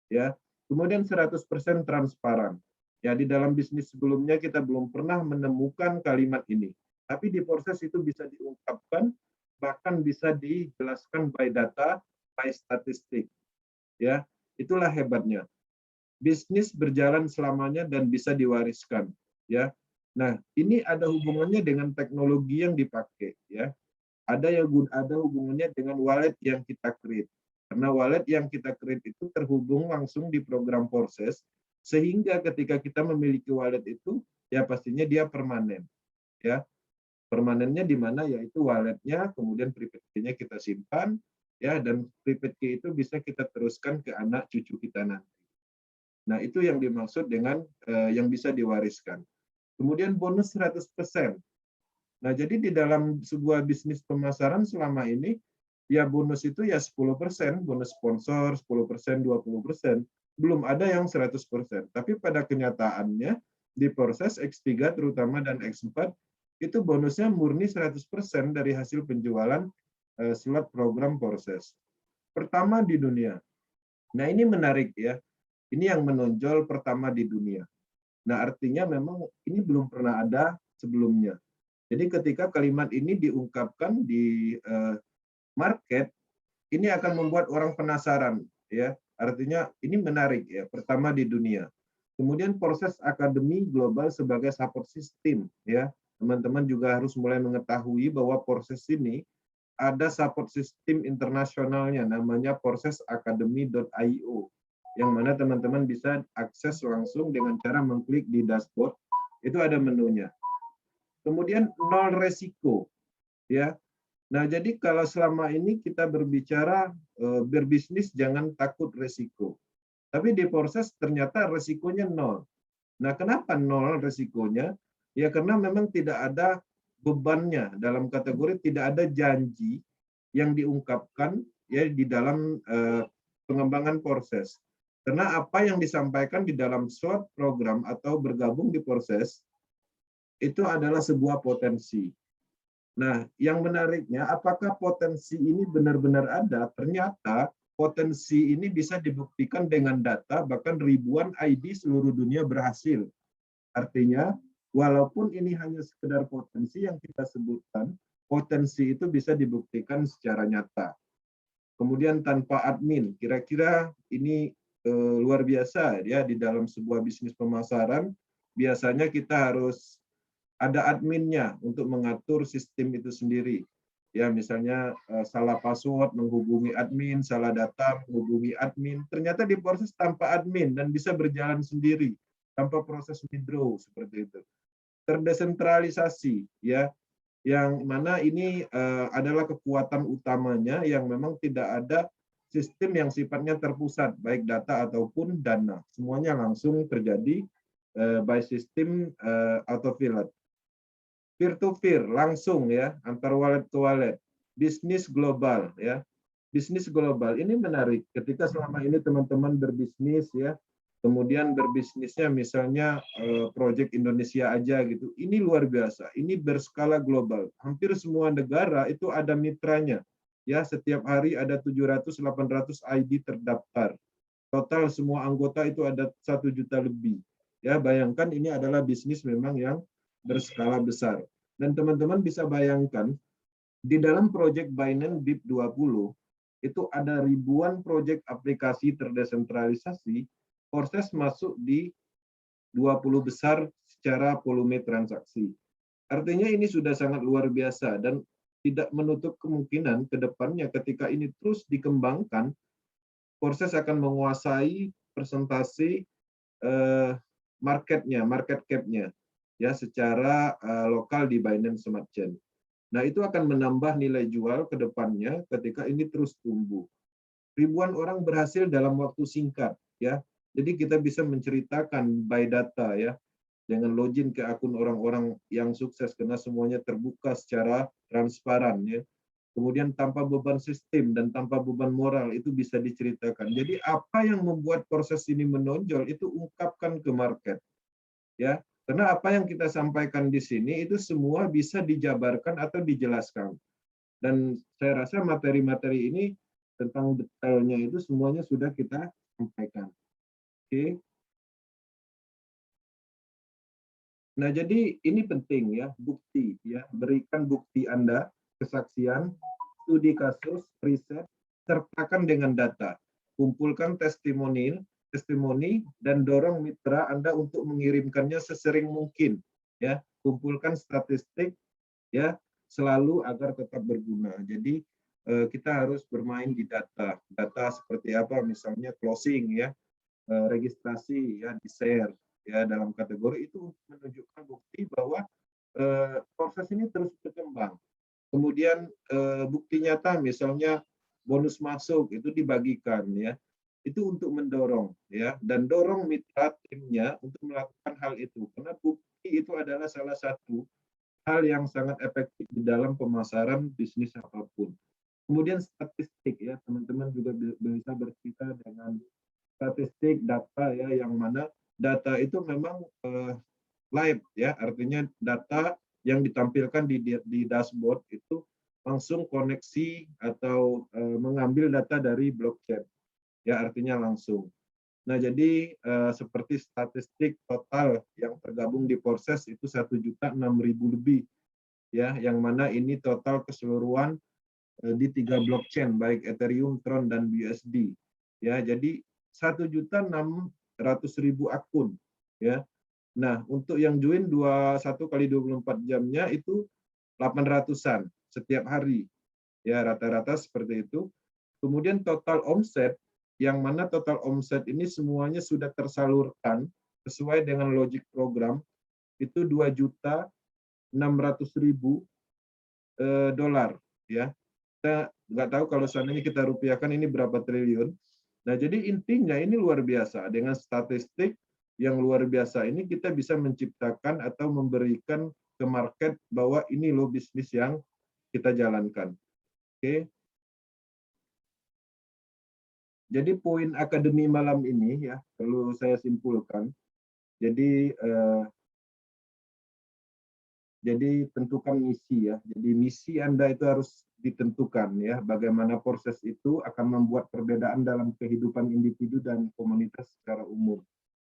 Ya. Kemudian 100% transparan. Ya, di dalam bisnis sebelumnya kita belum pernah menemukan kalimat ini. Tapi di proses itu bisa diungkapkan, bahkan bisa dijelaskan by data, by statistik. Ya, itulah hebatnya. Bisnis berjalan selamanya dan bisa diwariskan. Ya, nah ini ada hubungannya dengan teknologi yang dipakai. Ya, ada hubungannya dengan wallet yang kita create. Karena wallet yang kita create itu terhubung langsung di program proses, sehingga ketika kita memiliki wallet itu, ya pastinya dia permanen. Ya, permanennya di mana yaitu walletnya, kemudian private key-nya kita simpan, ya, dan private key itu bisa kita teruskan ke anak cucu kita nanti. Nah, itu yang dimaksud dengan yang bisa diwariskan. Kemudian bonus 100%. Nah, jadi di dalam sebuah bisnis pemasaran selama ini, ya bonus itu ya 10%, bonus sponsor 10%, 20%. Belum ada yang 100%. Tapi pada kenyataannya, di proses X3 terutama dan X4, itu bonusnya murni 100% dari hasil penjualan slot program proses. Pertama di dunia. Nah, ini menarik ya. Ini yang menonjol pertama di dunia. Nah, artinya memang ini belum pernah ada sebelumnya. Jadi ketika kalimat ini diungkapkan di market, ini akan membuat orang penasaran, ya. Artinya ini menarik ya, pertama di dunia. Kemudian proses akademi global sebagai support system, ya. Teman-teman juga harus mulai mengetahui bahwa proses ini ada support system internasionalnya, namanya prosesacademy.io, yang mana teman-teman bisa akses langsung dengan cara mengklik di dashboard, itu ada menunya. Kemudian nol resiko, ya. Nah, jadi kalau selama ini kita berbicara berbisnis jangan takut resiko. Tapi di proses ternyata resikonya nol. Nah, kenapa nol resikonya? Ya karena memang tidak ada bebannya, dalam kategori tidak ada janji yang diungkapkan ya di dalam pengembangan proses. Karena apa yang disampaikan di dalam slot program atau bergabung di proses itu adalah sebuah potensi. Nah, yang menariknya, apakah potensi ini benar-benar ada? Ternyata potensi ini bisa dibuktikan dengan data, bahkan ribuan ID seluruh dunia berhasil. Artinya, walaupun ini hanya sekedar potensi yang kita sebutkan, potensi itu bisa dibuktikan secara nyata. Kemudian tanpa admin, kira-kira ini luar biasa ya di dalam sebuah bisnis pemasaran. Biasanya kita harus ada adminnya untuk mengatur sistem itu sendiri. Ya, misalnya salah password menghubungi admin, salah data menghubungi admin. Ternyata di proses tanpa admin dan bisa berjalan sendiri tanpa proses withdraw seperti itu. Terdesentralisasi ya, yang mana ini adalah kekuatan utamanya yang memang tidak ada sistem yang sifatnya terpusat, baik data ataupun dana. Semuanya langsung terjadi by sistem autopilot. Peer-to-peer, langsung ya, antar wallet ke wallet. Bisnis global ya. Bisnis global ini menarik ketika selama ini teman-teman berbisnis ya, kemudian berbisnisnya misalnya proyek Indonesia aja gitu. Ini luar biasa, ini berskala global. Hampir semua negara itu ada mitranya. Ya, setiap hari ada 700-800 ID terdaftar. Total semua anggota itu ada 1 juta lebih. Ya, bayangkan ini adalah bisnis memang yang berskala besar. Dan teman-teman bisa bayangkan di dalam proyek Binance BIP20 itu ada ribuan proyek aplikasi terdesentralisasi, proses masuk di 20 besar secara volume transaksi. Artinya ini sudah sangat luar biasa dan tidak menutup kemungkinan ke depannya ketika ini terus dikembangkan, proses akan menguasai persentase marketnya, market cap-nya ya secara lokal di Binance Smart Chain. Nah, itu akan menambah nilai jual ke depannya ketika ini terus tumbuh. Ribuan orang berhasil dalam waktu singkat ya. Jadi kita bisa menceritakan by data ya, dengan login ke akun orang-orang yang sukses karena semuanya terbuka secara transparan ya. Kemudian tanpa beban sistem dan tanpa beban moral itu bisa diceritakan. Jadi apa yang membuat proses ini menonjol itu ungkapkan ke market. Ya, Karena apa yang kita sampaikan di sini itu semua bisa dijabarkan atau dijelaskan. Dan saya rasa materi-materi ini tentang detailnya itu semuanya sudah kita sampaikan. Oke. Nah, jadi ini penting ya, bukti ya, berikan bukti Anda, kesaksian, studi kasus, riset, sertakan dengan data. Kumpulkan testimoni dan dorong mitra Anda untuk mengirimkannya sesering mungkin ya. Kumpulkan statistik ya selalu agar tetap berguna. Jadi kita harus bermain di data. Data seperti apa? Misalnya closing ya, registrasi ya, di-share ya dalam kategori itu menunjukkan bukti bahwa proses ini terus berkembang. Kemudian bukti nyata misalnya bonus masuk itu dibagikan ya. Itu untuk mendorong ya, dan dorong mitra timnya untuk melakukan hal itu. Karena bukti itu adalah salah satu hal yang sangat efektif di dalam pemasaran bisnis apapun. Kemudian statistik ya, teman-teman juga bisa bercerita dengan statistik data ya, yang mana data itu memang live ya, artinya data yang ditampilkan di dashboard itu langsung koneksi atau mengambil data dari blockchain ya, artinya langsung. Nah, jadi seperti statistik total yang tergabung di Porses itu 1.006.000 lebih ya, yang mana ini total keseluruhan di 3 blockchain baik Ethereum, Tron dan BUSD ya. Jadi 1.600.000 akun ya. Nah, untuk yang join 21 kali 24 jamnya itu 800-an setiap hari. Ya, rata-rata seperti itu. Kemudian total omset, yang mana total omset ini semuanya sudah tersalurkan sesuai dengan logic program, itu 2.600.000 dolar. Ya. Kita nggak tahu kalau seandainya kita rupiahkan ini berapa triliun. Nah, jadi intinya ini luar biasa. Dengan statistik yang luar biasa ini kita bisa menciptakan atau memberikan ke market bahwa ini loh bisnis yang kita jalankan. Oke. Jadi poin akademi malam ini ya perlu saya simpulkan. Jadi tentukan misi ya. Jadi misi Anda itu harus ditentukan ya. Bagaimana proses itu akan membuat perbedaan dalam kehidupan individu dan komunitas secara umum.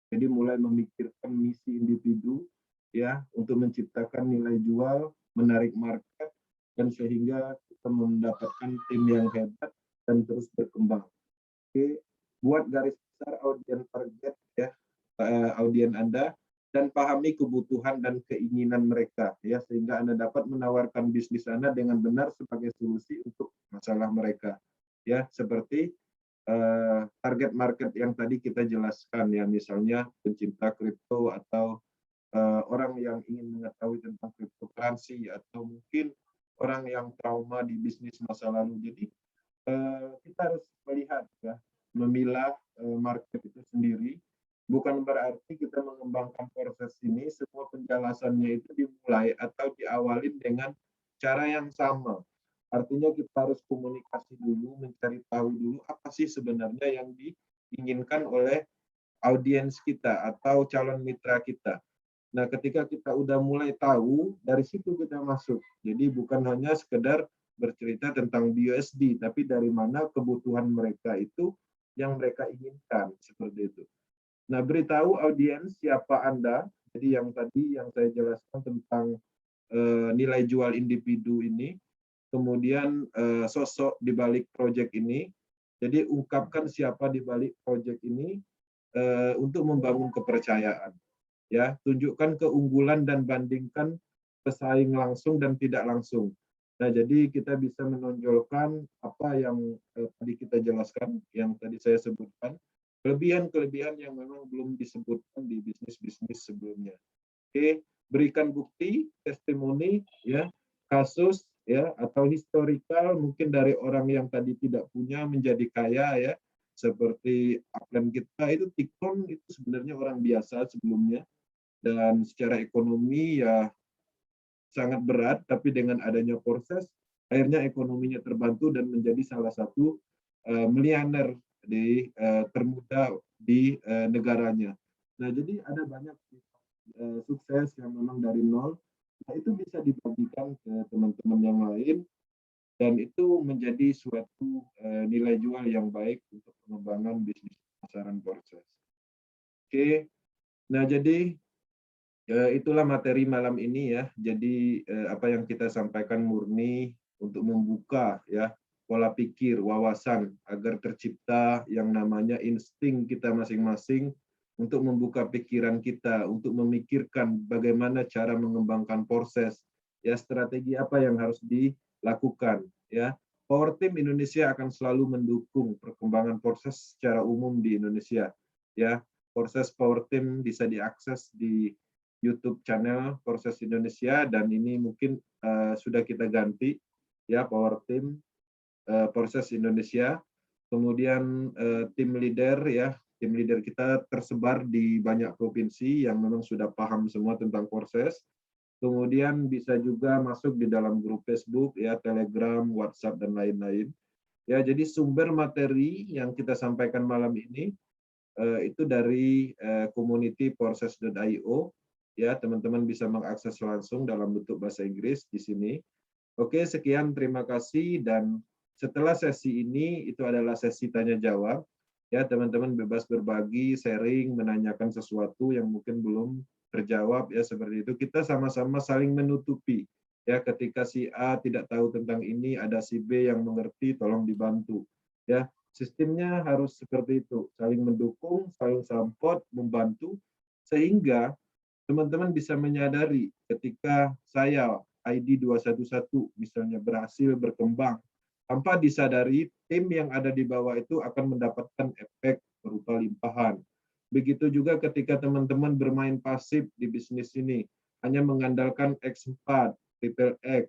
Jadi mulai memikirkan misi individu ya untuk menciptakan nilai jual, menarik market, dan sehingga kita mendapatkan tim yang hebat dan terus berkembang. Oke, buat garis besar audiens target ya, audiens Anda, dan pahami kebutuhan dan keinginan mereka ya, sehingga Anda dapat menawarkan bisnis Anda dengan benar sebagai solusi untuk masalah mereka ya, seperti target market yang tadi kita jelaskan ya, misalnya pencinta kripto atau orang yang ingin mengetahui tentang cryptocurrency, atau mungkin orang yang trauma di bisnis masa lalu. Jadi kita harus melihat ya, memilah market itu sendiri. Bukan berarti kita mengembangkan proses ini semua penjelasannya itu dimulai atau diawalin dengan cara yang sama. Artinya kita harus komunikasi dulu, mencari tahu dulu apa sih sebenarnya yang diinginkan oleh audiens kita atau calon mitra kita. Nah, ketika kita udah mulai tahu, dari situ kita masuk. Jadi bukan hanya sekedar bercerita tentang BUSD, tapi dari mana kebutuhan mereka itu yang mereka inginkan, seperti itu. Nah, beritahu audiens siapa Anda. Jadi yang tadi yang saya jelaskan tentang nilai jual individu ini, kemudian sosok di balik proyek ini. Jadi ungkapkan siapa di balik proyek ini untuk membangun kepercayaan. Ya, tunjukkan keunggulan dan bandingkan pesaing langsung dan tidak langsung. Nah, jadi kita bisa menonjolkan apa yang tadi kita jelaskan, yang tadi saya sebutkan, kelebihan-kelebihan yang memang belum disebutkan di bisnis-bisnis sebelumnya. Oke, berikan bukti, testimoni, ya, kasus, ya, atau historical mungkin dari orang yang tadi tidak punya menjadi kaya, ya, seperti upline kita itu Tikon itu sebenarnya orang biasa sebelumnya, dan secara ekonomi ya sangat berat, tapi dengan adanya proses akhirnya ekonominya terbantu dan menjadi salah satu miliuner termuda di negaranya. Nah, jadi ada banyak sukses yang memang dari nol, nah itu bisa dibagikan ke teman-teman yang lain dan itu menjadi suatu nilai jual yang baik untuk pengembangan bisnis pemasaran proses. Oke, nah jadi itulah materi malam ini ya. Jadi apa yang kita sampaikan murni untuk membuka ya pola pikir, wawasan agar tercipta yang namanya insting kita masing-masing untuk membuka pikiran kita, untuk memikirkan bagaimana cara mengembangkan proses, ya strategi apa yang harus dilakukan. Ya, Power Team Indonesia akan selalu mendukung perkembangan proses secara umum di Indonesia. Ya, proses Power Team bisa diakses di YouTube channel Proses Indonesia dan ini mungkin sudah kita ganti ya Power Team Proses Indonesia. Kemudian tim leader ya, tim leader kita tersebar di banyak provinsi yang memang sudah paham semua tentang proses. Kemudian bisa juga masuk di dalam grup Facebook ya, Telegram, WhatsApp dan lain-lain. Ya, jadi sumber materi yang kita sampaikan malam ini itu dari community proses.io ya, teman-teman bisa mengakses langsung dalam bentuk bahasa Inggris di sini. Oke, sekian, terima kasih dan setelah sesi ini itu adalah sesi tanya jawab. Ya, teman-teman bebas berbagi, sharing, menanyakan sesuatu yang mungkin belum terjawab ya seperti itu. Kita sama-sama saling menutupi. Ya, ketika si A tidak tahu tentang ini, ada si B yang mengerti, tolong dibantu. Ya, sistemnya harus seperti itu, saling mendukung, saling support, membantu sehingga teman-teman bisa menyadari ketika saya ID 211 misalnya berhasil berkembang, tanpa disadari, tim yang ada di bawah itu akan mendapatkan efek berupa limpahan. Begitu juga ketika teman-teman bermain pasif di bisnis ini, hanya mengandalkan X4, triple X,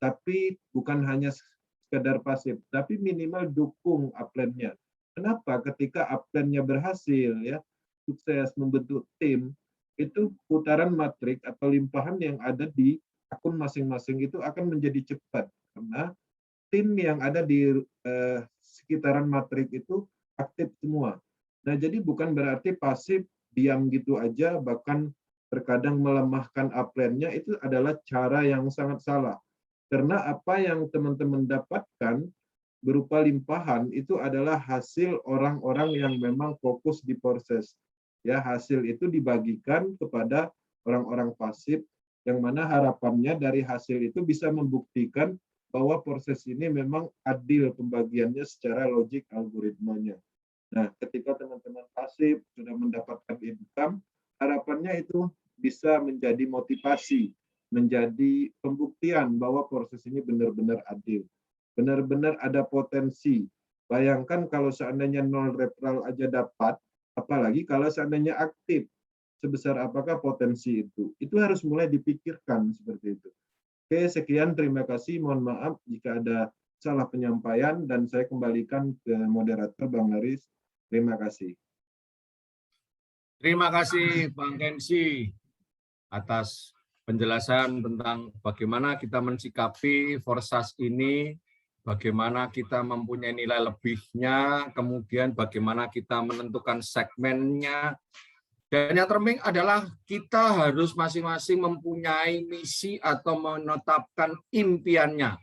tapi bukan hanya sekedar pasif, tapi minimal dukung upline-nya. Kenapa? Ketika upline-nya berhasil, ya sukses membentuk tim, itu putaran matrik atau limpahan yang ada di akun masing-masing itu akan menjadi cepat, karena tim yang ada di sekitaran matrik itu aktif semua. Nah, jadi bukan berarti pasif diam gitu aja, bahkan terkadang melemahkan upline-nya, itu adalah cara yang sangat salah. Karena apa yang teman-teman dapatkan berupa limpahan itu adalah hasil orang-orang yang memang fokus di proses. Ya, hasil itu dibagikan kepada orang-orang pasif, yang mana harapannya dari hasil itu bisa membuktikan bahwa proses ini memang adil pembagiannya secara logik algoritmanya. Nah, ketika teman-teman pasif sudah mendapatkan income, harapannya itu bisa menjadi motivasi, menjadi pembuktian bahwa proses ini benar-benar adil, benar-benar ada potensi. Bayangkan kalau seandainya 0 referral aja dapat, apalagi kalau seandainya aktif, sebesar apakah potensi itu? Itu harus mulai dipikirkan seperti itu. Oke, sekian, terima kasih. Mohon maaf jika ada salah penyampaian dan saya kembalikan ke moderator Bang Laris. Terima kasih. Terima kasih Bang Kensi atas penjelasan tentang bagaimana kita mensikapi forsas ini, bagaimana kita mempunyai nilai lebihnya, kemudian bagaimana kita menentukan segmennya. Dan yang terpenting adalah kita harus masing-masing mempunyai misi atau menetapkan impiannya.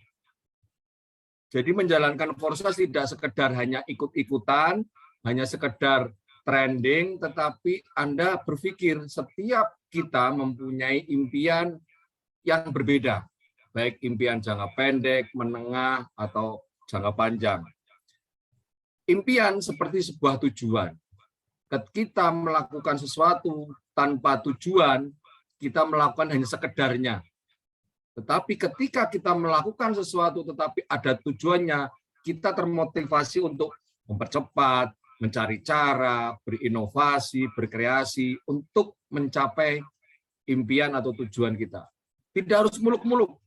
Jadi menjalankan forsas tidak sekedar hanya ikut-ikutan, hanya sekedar trending, tetapi Anda berpikir setiap kita mempunyai impian yang berbeda, baik impian jangka pendek, menengah, atau jangka panjang. Impian seperti sebuah tujuan. Ketika melakukan sesuatu tanpa tujuan, kita melakukan hanya sekedarnya. Tetapi ketika kita melakukan sesuatu tetapi ada tujuannya, kita termotivasi untuk mempercepat, mencari cara, berinovasi, berkreasi untuk mencapai impian atau tujuan kita. Tidak harus muluk-muluk.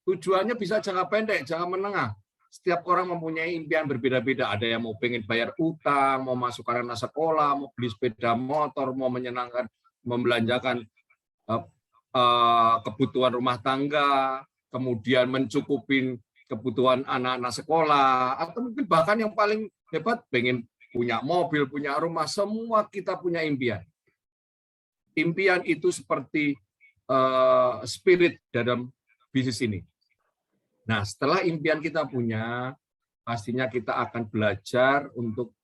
Tujuannya bisa jangka pendek, jangka menengah. Setiap orang mempunyai impian berbeda-beda. Ada yang mau pengen bayar utang, mau masuk anak sekolah, mau beli sepeda motor, mau menyenangkan, membelanjakan kebutuhan rumah tangga, kemudian mencukupin kebutuhan anak-anak sekolah, atau mungkin bahkan yang paling hebat pengen punya mobil, punya rumah. Semua kita punya impian. Impian itu seperti spirit dalam bisnis ini. Nah, setelah impian kita punya, pastinya kita akan belajar untuk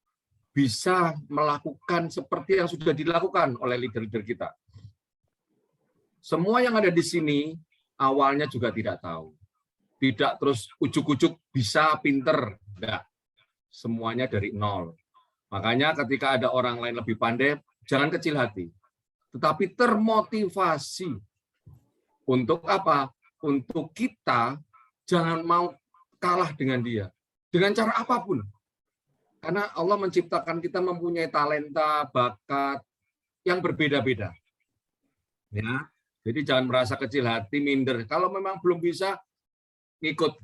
bisa melakukan seperti yang sudah dilakukan oleh leader-leader kita. Semua yang ada di sini awalnya juga tidak tahu. Tidak terus ujuk-ujuk bisa pinter. Enggak. Semuanya dari nol. Makanya ketika ada orang lain lebih pandai, jangan kecil hati. Tetapi termotivasi. Untuk apa? Untuk kita jangan mau kalah dengan dia. Dengan cara apapun. Karena Allah menciptakan kita mempunyai talenta, bakat yang berbeda-beda. Ya, jadi jangan merasa kecil hati, minder. Kalau memang belum bisa, ikut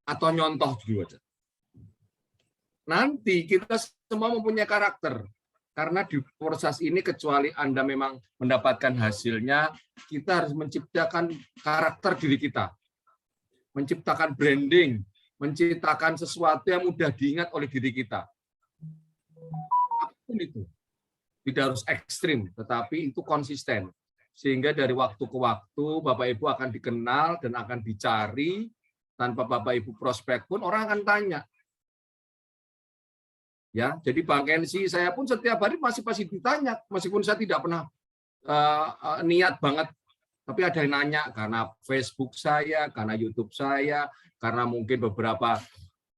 atau nyontoh dulu aja. Nanti kita semua mempunyai karakter. Karena di proses ini kecuali Anda memang mendapatkan hasilnya, kita harus menciptakan karakter diri kita. Menciptakan branding, menciptakan sesuatu yang mudah diingat oleh diri kita. Apapun itu. Tidak harus ekstrim, tetapi itu konsisten. Sehingga dari waktu ke waktu, Bapak Ibu akan dikenal dan akan dicari. Tanpa Bapak Ibu prospek pun, orang akan tanya. Ya, jadi Bang Kensi, saya pun setiap hari masih ditanya, meskipun saya tidak pernah niat banget, tapi ada yang nanya karena Facebook saya, karena YouTube saya, karena mungkin beberapa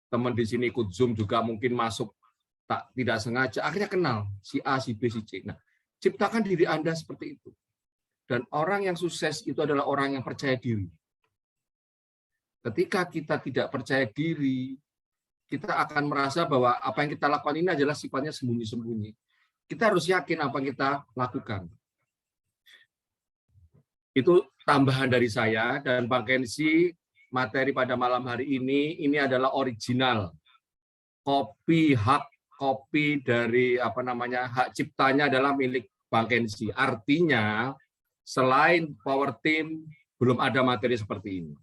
teman di sini ikut Zoom juga mungkin masuk tidak sengaja, akhirnya kenal si A, si B, si C. Nah, ciptakan diri Anda seperti itu. Dan orang yang sukses itu adalah orang yang percaya diri. Ketika kita tidak percaya diri, kita akan merasa bahwa apa yang kita lakukan ini adalah sifatnya sembunyi-sembunyi. Kita harus yakin apa yang kita lakukan. Itu tambahan dari saya, dan Bang Kensi, materi pada malam hari ini adalah original. Kopi dari hak ciptanya adalah milik Bang Kensi. Artinya, selain Power Team, belum ada materi seperti ini.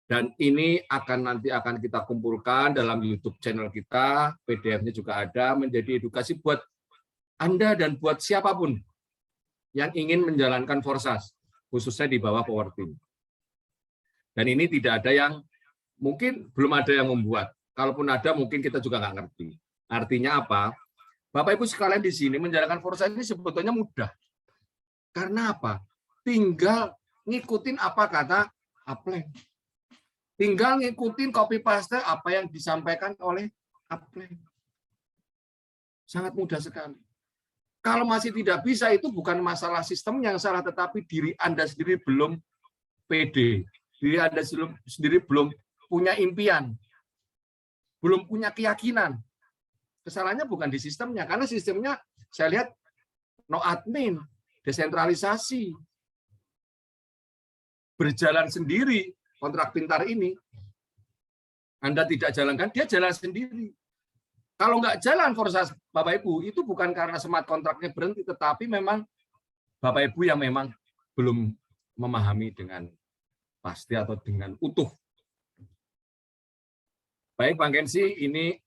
Dan ini nanti akan kita kumpulkan dalam YouTube channel kita, PDF-nya juga ada, menjadi edukasi buat Anda dan buat siapapun yang ingin menjalankan Forsas, khususnya di bawah Power Team. Dan ini tidak ada yang, mungkin belum ada yang membuat. Kalaupun ada, mungkin kita juga nggak ngerti. Artinya apa? Bapak Ibu sekalian di sini menjalankan Forsas ini sebetulnya mudah. Karena apa? Tinggal ngikutin apa kata Upline. Tinggal ngikutin copy paste apa yang disampaikan oleh Upline. Sangat mudah sekali. Kalau masih tidak bisa, itu bukan masalah sistem yang salah, tetapi diri Anda sendiri belum pede. Diri Anda sendiri belum punya impian. Belum punya keyakinan. Kesalahannya bukan di sistemnya, karena sistemnya saya lihat no admin, desentralisasi. Berjalan sendiri. Kontrak pintar ini, Anda tidak jalankan, dia jalan sendiri. Kalau nggak jalan Forsas, Bapak Ibu, itu bukan karena smart kontraknya berhenti, tetapi memang Bapak Ibu yang memang belum memahami dengan pasti atau dengan utuh. Baik, Bang Kensi, ini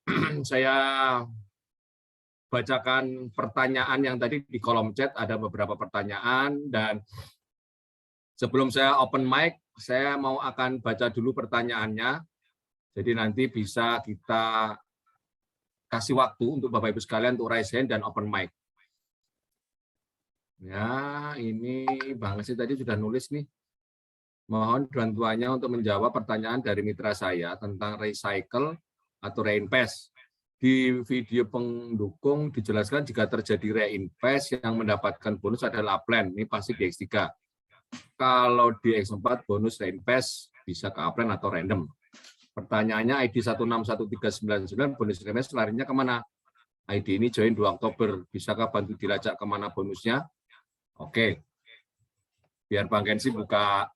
saya bacakan pertanyaan yang tadi di kolom chat, ada beberapa pertanyaan, dan sebelum saya open mic, saya akan baca dulu pertanyaannya. Jadi nanti bisa kita kasih waktu untuk Bapak Ibu sekalian untuk raise hand dan open mic. Ya, ini Bang Kensi tadi sudah nulis nih. Mohon bantuannya untuk menjawab pertanyaan dari mitra saya tentang recycle atau reinvest. Di video pendukung dijelaskan jika terjadi reinvest yang mendapatkan bonus adalah upline. Ini pasti di X3. Kalau di X4 bonus reinvest bisa ke upline atau random. Pertanyaannya ID 161399 bonus reinvest larinya kemana? ID ini join 2 Oktober. Bisakah bantu dilacak kemana bonusnya? Oke. Biar Bang Kensi buka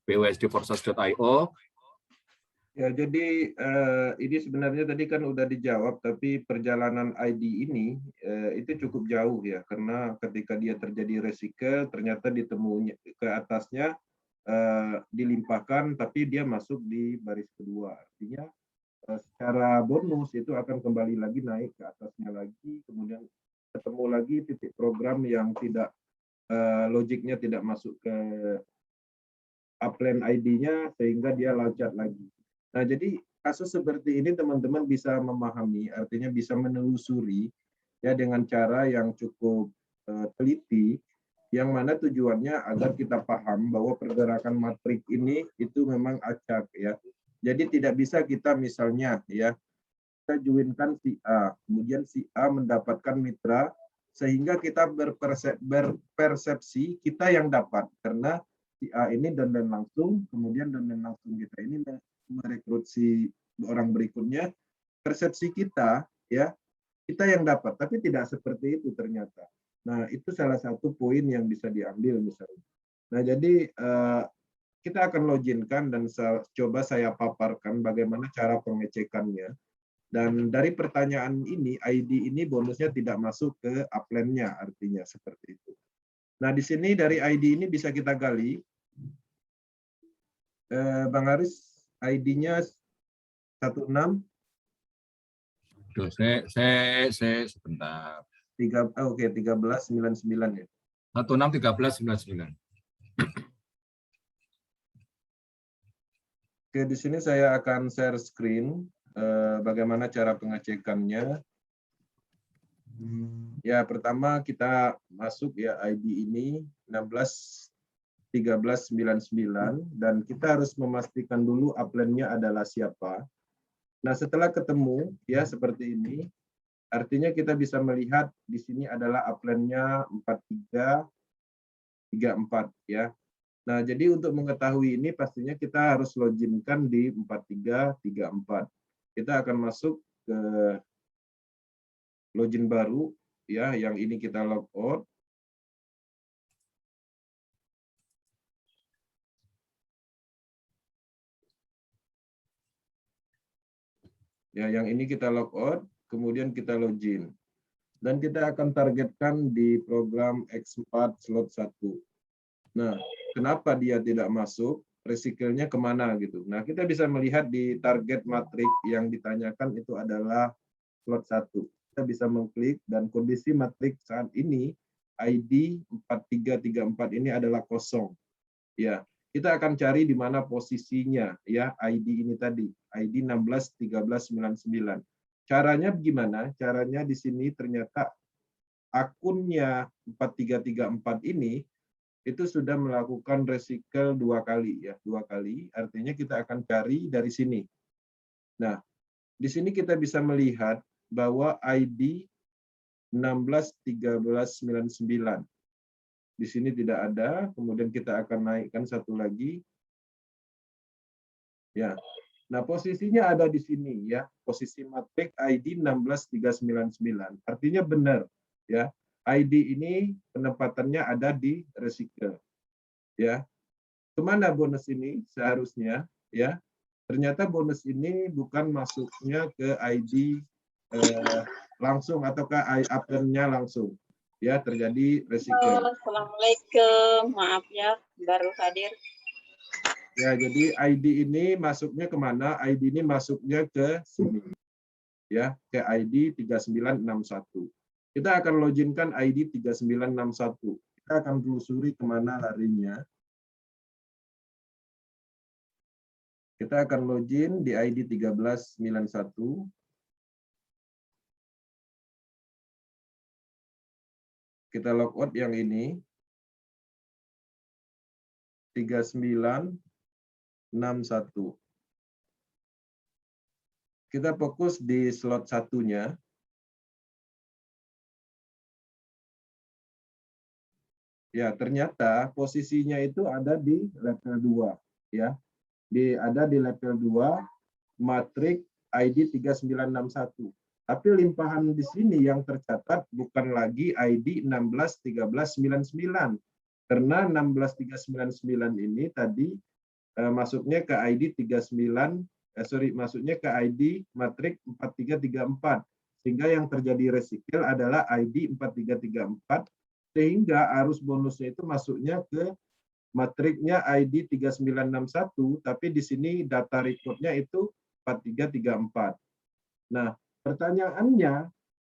bwsdforsas.io. Ya, jadi ini sebenarnya tadi kan udah dijawab, tapi perjalanan ID ini itu cukup jauh ya, karena ketika dia terjadi resiko, ternyata ditemunya ke atasnya dilimpahkan, tapi dia masuk di baris kedua. Artinya secara bonus itu akan kembali lagi naik ke atasnya lagi, kemudian ketemu lagi titik program yang tidak logiknya tidak masuk ke upline ID-nya sehingga dia loncat lagi. Nah, jadi kasus seperti ini teman-teman bisa memahami, artinya bisa menelusuri ya dengan cara yang cukup teliti, yang mana tujuannya agar kita paham bahwa pergerakan matrik ini itu memang acak ya. Jadi tidak bisa kita misalnya ya kita joinkan si A, kemudian si A mendapatkan mitra sehingga kita berpersepsi kita yang dapat karena si A ini dandan langsung, kemudian dandan langsung kita ini merekrut si orang berikutnya, persepsi kita ya kita yang dapat, tapi tidak seperti itu ternyata. Nah, itu salah satu poin yang bisa diambil misalnya. Nah, jadi kita akan loginkan dan coba saya paparkan bagaimana cara pengecekannya. Dan dari pertanyaan ini, ID ini bonusnya tidak masuk ke upline-nya, artinya seperti itu. Nah, di sini dari ID ini bisa kita gali. Bang Haris, ID-nya 16. Aduh, saya sebentar. Oke, 1399 ya. 161399. Oke, di sini saya akan share screen bagaimana cara pengecekannya. Ya, pertama kita masuk ya ID ini 161399 dan kita harus memastikan dulu upline-nya adalah siapa. Nah, setelah ketemu ya seperti ini, artinya kita bisa melihat di sini adalah upline-nya 4334 ya. Nah, jadi untuk mengetahui ini pastinya kita harus loginkan di 4334. Kita akan masuk ke login baru ya, yang ini kita logout. Ya, yang ini kita logout, kemudian kita login. Dan kita akan targetkan di program X4 slot 1. Nah, kenapa dia tidak masuk? Resikelnya kemana gitu. Nah, kita bisa melihat di target matrik yang ditanyakan itu adalah slot 1. Kita bisa mengklik dan kondisi matrik saat ini ID 4334 ini adalah kosong. Ya, kita akan cari di mana posisinya ya ID ini tadi, ID 161399. Caranya gimana? Caranya di sini ternyata akunnya 4334 ini itu sudah melakukan resikel 2 kali ya, 2 kali. Artinya kita akan cari dari sini. Nah, di sini kita bisa melihat bahwa ID 161399 di sini tidak ada, kemudian kita akan naikkan satu lagi. Ya. Nah, posisinya ada di sini ya, posisi matrik ID 16399. Artinya benar ya. ID ini penempatannya ada di resikel. Ya. Kemana bonus ini seharusnya ya? Ternyata bonus ini bukan masuknya ke ID langsung atau ke upline-nya langsung. Ya, terjadi resikel. Assalamualaikum, maaf ya, baru hadir. Ya, jadi ID ini masuknya kemana? ID ini masuknya ke sini. Ya, ke ID 3961. Kita akan loginkan ID 3961. Kita akan telusuri kemana larinya. Kita akan login di ID 1391. Kita logout yang ini. 3961. Kita fokus di slot satunya. Ya, ternyata posisinya itu ada di level 2 ya. Ada di level 2 matrik ID 3961. Tapi limpahan di sini yang tercatat bukan lagi ID 161399. Karena 16399 ini tadi masuknya ke ID masuknya ke ID matrik 4334. Sehingga yang terjadi resikel adalah ID 4334, sehingga arus bonusnya itu masuknya ke matriknya ID 3961, tapi di sini data recordnya itu 4334. Nah, pertanyaannya,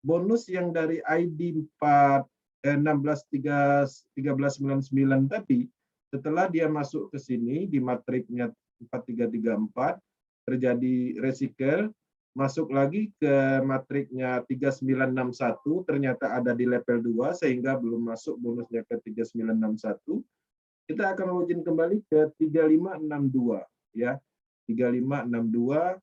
bonus yang dari ID 1399 tadi, setelah dia masuk ke sini di matriknya 4334, terjadi recycle, masuk lagi ke matriknya 3961, ternyata ada di level 2 sehingga belum masuk bonusnya ke 3961. Kita akan login kembali ke 3562 ya. 3562.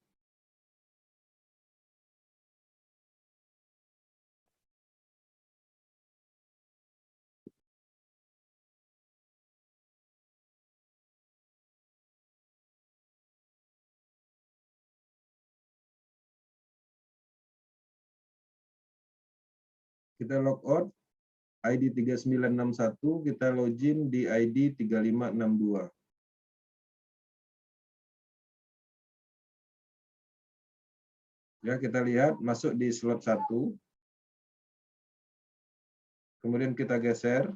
Kita log out ID 3961, kita login di ID 3562. Ya, kita lihat masuk di slot 1. Kemudian kita geser.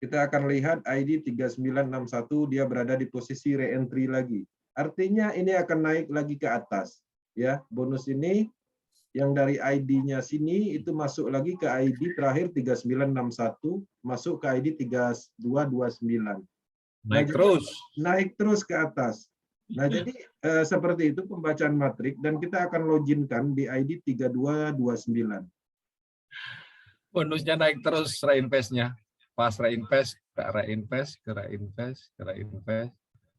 Kita akan lihat ID 3961 dia berada di posisi re-entry lagi. Artinya ini akan naik lagi ke atas. Ya, bonus ini yang dari ID-nya sini itu masuk lagi ke ID terakhir 3961, masuk ke ID 3229. Naik terus. Naik terus ke atas. Nah, jadi seperti itu pembacaan matrik dan kita akan loginkan di ID 3229. Bonusnya naik terus reinvest-nya. Pas reinvest, ke reinvest, ke reinvest, ke reinvest.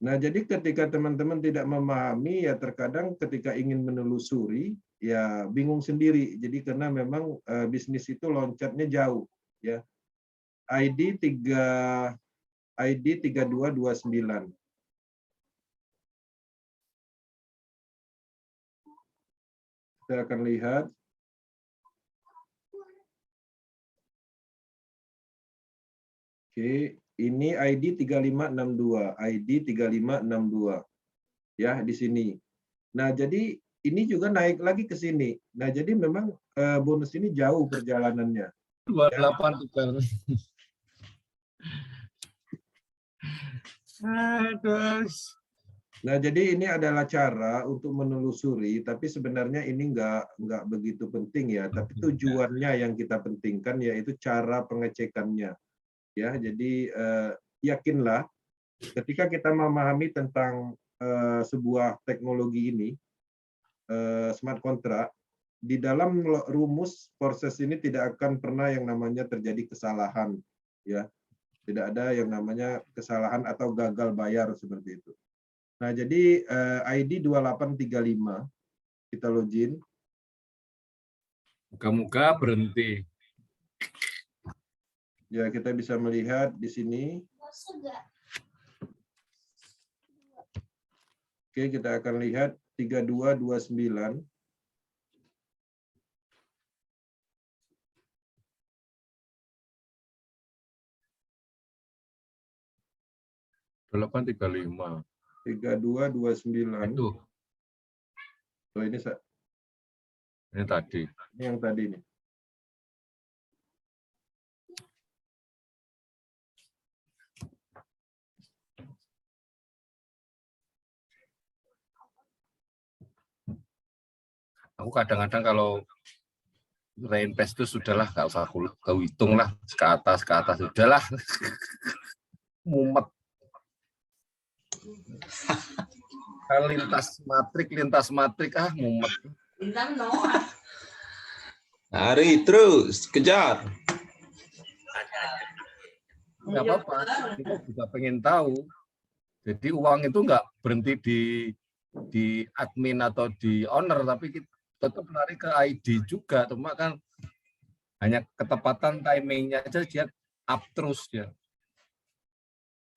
Nah, jadi ketika teman-teman tidak memahami, ya terkadang ketika ingin menelusuri, ya bingung sendiri. Jadi karena memang bisnis itu loncatnya jauh. Ya. ID 3229. Kita akan lihat. Oke, ini ID 3562, ID 3562. Ya, di sini. Nah, jadi ini juga naik lagi ke sini. Nah, jadi memang bonus ini jauh perjalanannya. 28 tukar. Aduh. Nah, jadi ini adalah cara untuk menelusuri, tapi sebenarnya ini nggak begitu penting ya. Tapi tujuannya yang kita pentingkan yaitu cara pengecekannya. Ya, jadi yakinlah ketika kita memahami tentang sebuah teknologi ini, smart contract, di dalam rumus proses ini tidak akan pernah yang namanya terjadi kesalahan, ya. Tidak ada yang namanya kesalahan atau gagal bayar seperti itu. Nah, jadi ID 2835 kita login. Muka-muka berhenti. Ya, kita bisa melihat di sini. Oke, kita akan lihat 3229. Delapan 35. 3229. Itu. Oh, ini tadi. Ini yang tadi nih. Aku kadang-kadang kalau reinvest itu sudahlah, nggak usah kau hitung lah, ke atas sudahlah. Mumet. lintas matrik mumet. Lari terus, kejar. Nggak apa-apa, kita juga pengen tahu. Jadi uang itu nggak berhenti di admin atau di owner, tapi kita tetap lari ke ID juga. Cuma kan hanya ketepatan timingnya aja dia up terus ya.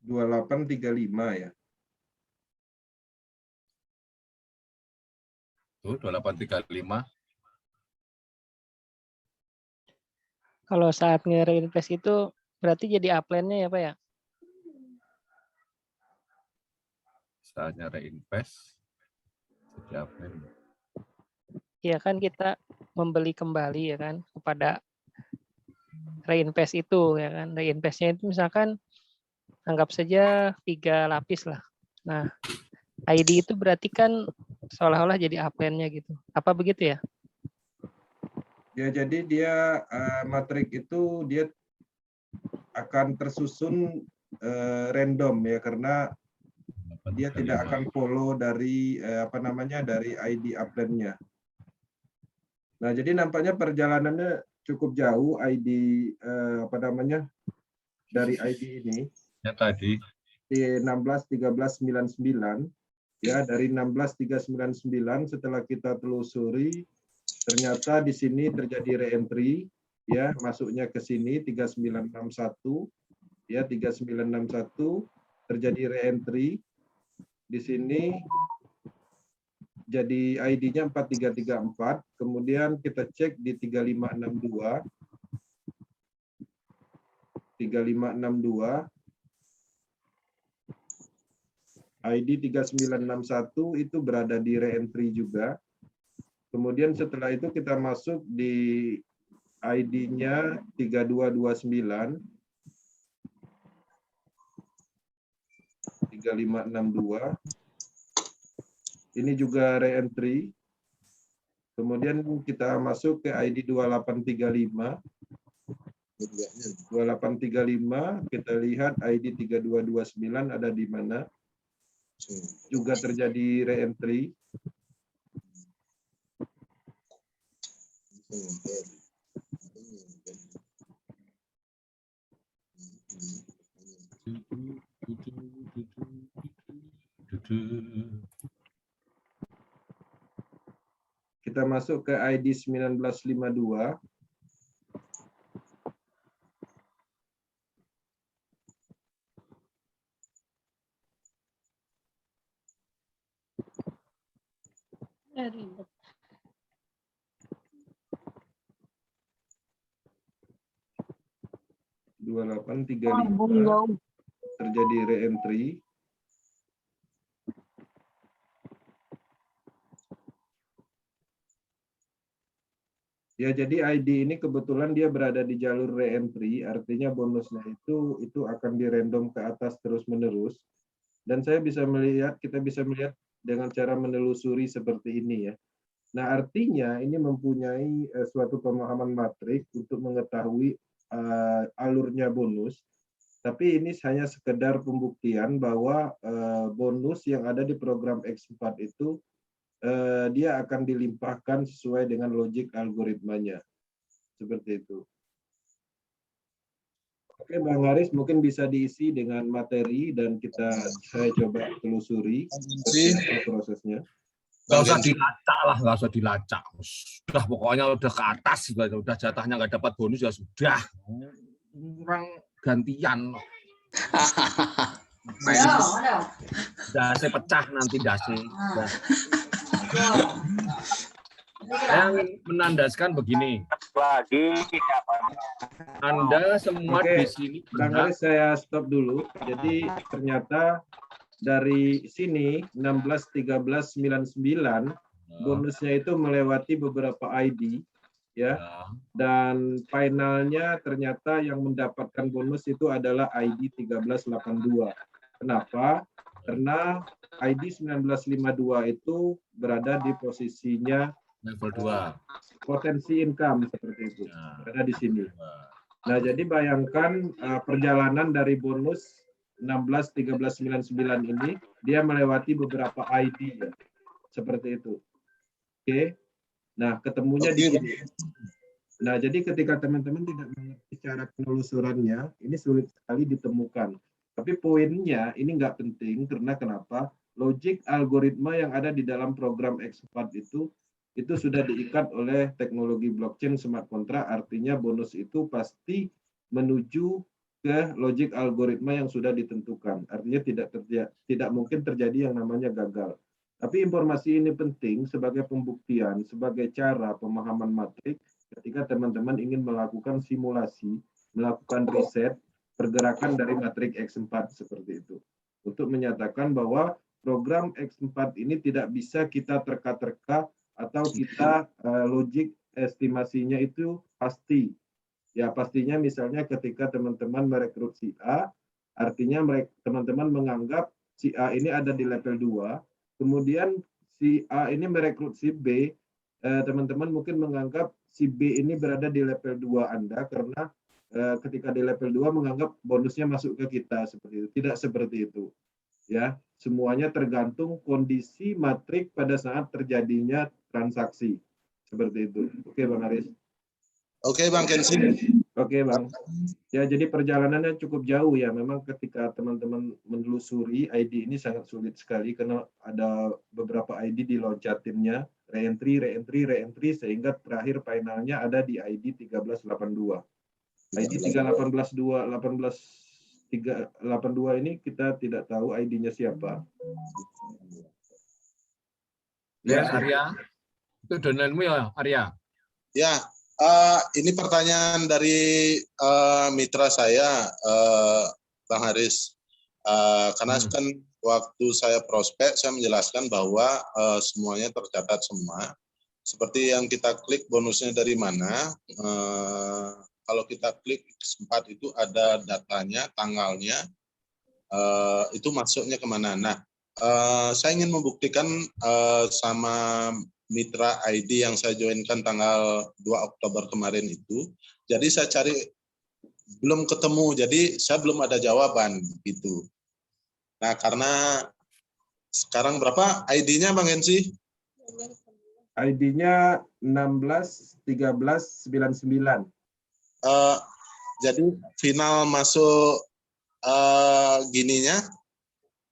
2835 ya. Tuh 2835. Kalau saat nge-reinvest itu berarti jadi upline-nya ya Pak ya? Saatnya reinvest. Jadi upline. Ya kan kita membeli kembali ya kan kepada reinvest itu ya kan. Reinvestnya itu misalkan anggap saja 3 lapis lah. Nah, ID itu berarti kan seolah-olah jadi upline-nya gitu. Apa begitu ya? Ya, jadi dia matrik itu dia akan tersusun random ya, karena dia tidak akan follow dari dari ID upline-nya. Nah, jadi nampaknya perjalanannya cukup jauh ID dari ID ini. Ya tadi. Di 16.13.99 ya, dari 16.399 setelah kita telusuri ternyata di sini terjadi reentry ya, masuknya ke sini 3961 ya, 3961 terjadi reentry di sini, jadi ID-nya 4334, kemudian kita cek di 3562 ID 3961 itu berada di reentry juga. Kemudian setelah itu kita masuk di ID-nya 3229 3562. Ini juga reentry. Kemudian kita masuk ke ID 2835. 2835, kita lihat ID 3229 ada di mana. Juga terjadi reentry. Kita masuk ke ID 1952. Ribet. 2835 terjadi reentry. Ya, jadi ID ini kebetulan dia berada di jalur reentry, artinya bonusnya itu akan dirandom ke atas terus-menerus. Dan saya bisa melihat, kita bisa melihat dengan cara menelusuri seperti ini ya. Nah, artinya ini mempunyai suatu pemahaman matrik untuk mengetahui alurnya bonus. Tapi ini hanya sekedar pembuktian bahwa bonus yang ada di program X4 itu dia akan dilimpahkan sesuai dengan logik algoritmanya. Seperti itu. Oke, Bang Haris, mungkin bisa diisi dengan materi dan saya coba telusuri prosesnya. Nggak usah dilacak lah, nggak usah dilacak. Sudah pokoknya udah ke atas, udah jatahnya nggak dapat bonus ya sudah. Orang gantian. Dasi pecah nanti dasi. Saya menandaskan begini. Anda semua di sini. Bang Haris, saya stop dulu. Jadi ternyata dari sini 16.13.99 bonusnya itu melewati beberapa ID ya. Dan finalnya ternyata yang mendapatkan bonus itu adalah ID 1382. Kenapa? Karena ID 1952 itu berada di posisinya level 2. Potensi income seperti itu. Berada di sini. Nah, jadi bayangkan perjalanan dari bonus 16.13.99 ini dia melewati beberapa ID ya. Seperti itu. Oke. Nah, ketemunya di sini. Nah, jadi ketika teman-teman tidak mengerti cara penelusurannya, ini sulit sekali ditemukan. Tapi poinnya ini nggak penting karena kenapa? Logik algoritma yang ada di dalam program X4 itu sudah diikat oleh teknologi blockchain smart contract, artinya bonus itu pasti menuju ke logik algoritma yang sudah ditentukan. Artinya tidak mungkin terjadi yang namanya gagal. Tapi informasi ini penting sebagai pembuktian, sebagai cara pemahaman matrik ketika teman-teman ingin melakukan simulasi, melakukan riset, pergerakan dari matrik X4 seperti itu. Untuk menyatakan bahwa program X4 ini tidak bisa kita terka-terka atau kita logik estimasinya itu pasti. Ya, pastinya misalnya ketika teman-teman merekrut si A, artinya teman-teman menganggap si A ini ada di level 2, kemudian si A ini merekrut si B, teman-teman mungkin menganggap si B ini berada di level 2 Anda karena ketika di level 2 menganggap bonusnya masuk ke kita seperti itu. Tidak seperti itu. Ya, semuanya tergantung kondisi matrik pada saat terjadinya transaksi. Seperti itu. Oke, Bang Aris. Oke, Bang Kensi. Oke, Bang. Ya, jadi perjalanannya cukup jauh ya. Memang ketika teman-teman menelusuri ID ini sangat sulit sekali karena ada beberapa ID diloncatinnya, re-entry, sehingga terakhir finalnya ada di ID 1382. ID 382 ini kita tidak tahu ID-nya siapa. Ya, Arya. Itu donanmu ya, Arya. Ya, ini pertanyaan dari mitra saya, Bang Haris. Karena kan waktu saya prospek, saya menjelaskan bahwa semuanya tercatat semua. Seperti yang kita klik bonusnya dari mana, kalau kita klik sempat itu ada datanya, tanggalnya, itu masuknya kemana. Nah, saya ingin membuktikan sama mitra ID yang saya joinkan tanggal 2 Oktober kemarin itu. Jadi saya cari, belum ketemu, jadi saya belum ada jawaban gitu. Nah, karena sekarang berapa ID-nya Bang Ensi? ID-nya 161399. Jadi final masuk gininya?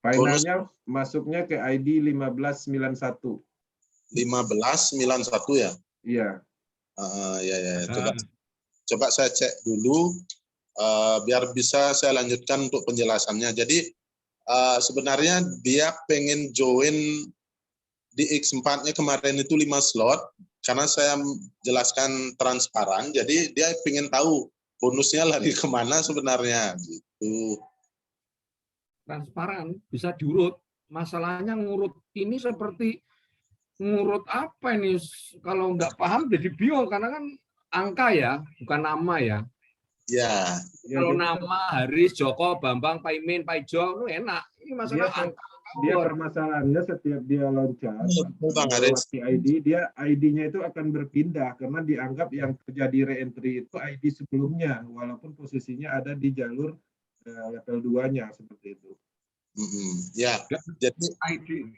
Finalnya masuknya ke ID 1591. 1591 ya? Iya. Ya. Coba saya cek dulu biar bisa saya lanjutkan untuk penjelasannya. Jadi sebenarnya dia pengen join di X4-nya kemarin itu 5 slot karena saya jelaskan transparan. Jadi dia pengen tahu bonusnya lari kemana sebenarnya gitu. Transparan, bisa diurut. Masalahnya ngurut ini seperti ngurut apa ini? Kalau nggak paham jadi bingung karena kan angka ya, bukan nama ya. Ya. Kalau nama Haris, Joko, Bambang, Paimin, Paijo, itu enak. Ini masalah angka. Dia permasalahannya setiap dia loncat melewati ID, dia ID-nya itu akan berpindah karena dianggap yang terjadi re-entry itu ID sebelumnya, walaupun posisinya ada di jalur level 2-nya seperti itu. Ya, jadi ID.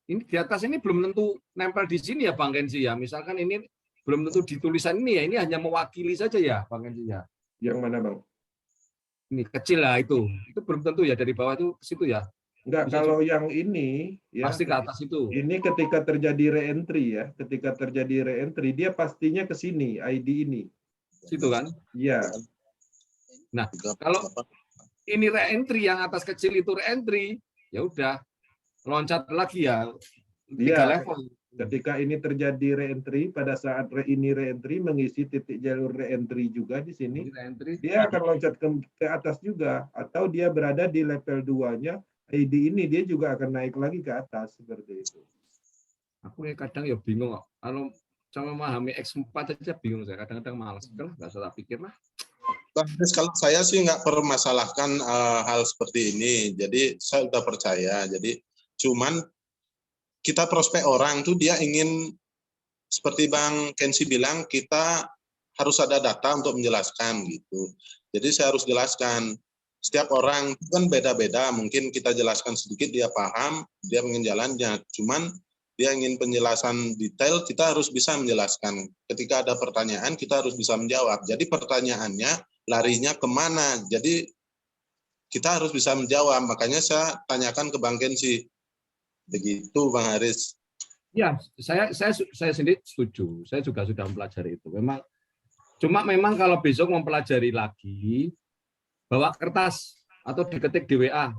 Ini di atas ini belum tentu nempel di sini ya Bang Kensi ya. Misalkan ini belum tentu di tulisan ini ya. Ini hanya mewakili saja ya Bang Kensi ya. Yang mana Bang? Ini kecil lah itu. Itu belum tentu ya dari bawah itu ke situ ya. Enggak, Bisa kalau yang ini ya pasti ke atas itu. Ini ketika terjadi re-entry ya. Ketika terjadi re-entry dia pastinya ke sini ID ini. Situ kan? Iya. Nah, kalau ini re-entry yang atas kecil itu re-entry, ya udah loncat lagi ya 3 level. Ketika ini terjadi re-entry, pada saat ini re-entry mengisi titik jalur re-entry juga di sini, dia akan loncat ke atas juga, atau dia berada di level 2-nya, ID ini dia juga akan naik lagi ke atas seperti itu. Aku kadang ya bingung kok. Kalau sama memahami X4 aja bingung saya. Kadang-kadang malas. Udah nggak usah pikir lah. kalau saya sih nggak permasalahkan hal seperti ini. Jadi saya udah percaya. Jadi cuman kita prospek orang tuh dia ingin seperti Bang Kensi bilang kita harus ada data untuk menjelaskan gitu. Jadi saya harus jelaskan. Setiap orang itu kan beda-beda. Mungkin kita jelaskan sedikit dia paham, dia ingin jalannya. Cuman dia ingin penjelasan detail, kita harus bisa menjelaskan. Ketika ada pertanyaan, kita harus bisa menjawab. Jadi pertanyaannya larinya kemana? Jadi kita harus bisa menjawab. Makanya saya tanyakan ke Bang Kensi. Begitu Bang Haris. Ya, saya sendiri setuju. Saya juga sudah mempelajari itu. Memang kalau besok mempelajari lagi, bawa kertas atau diketik di WA.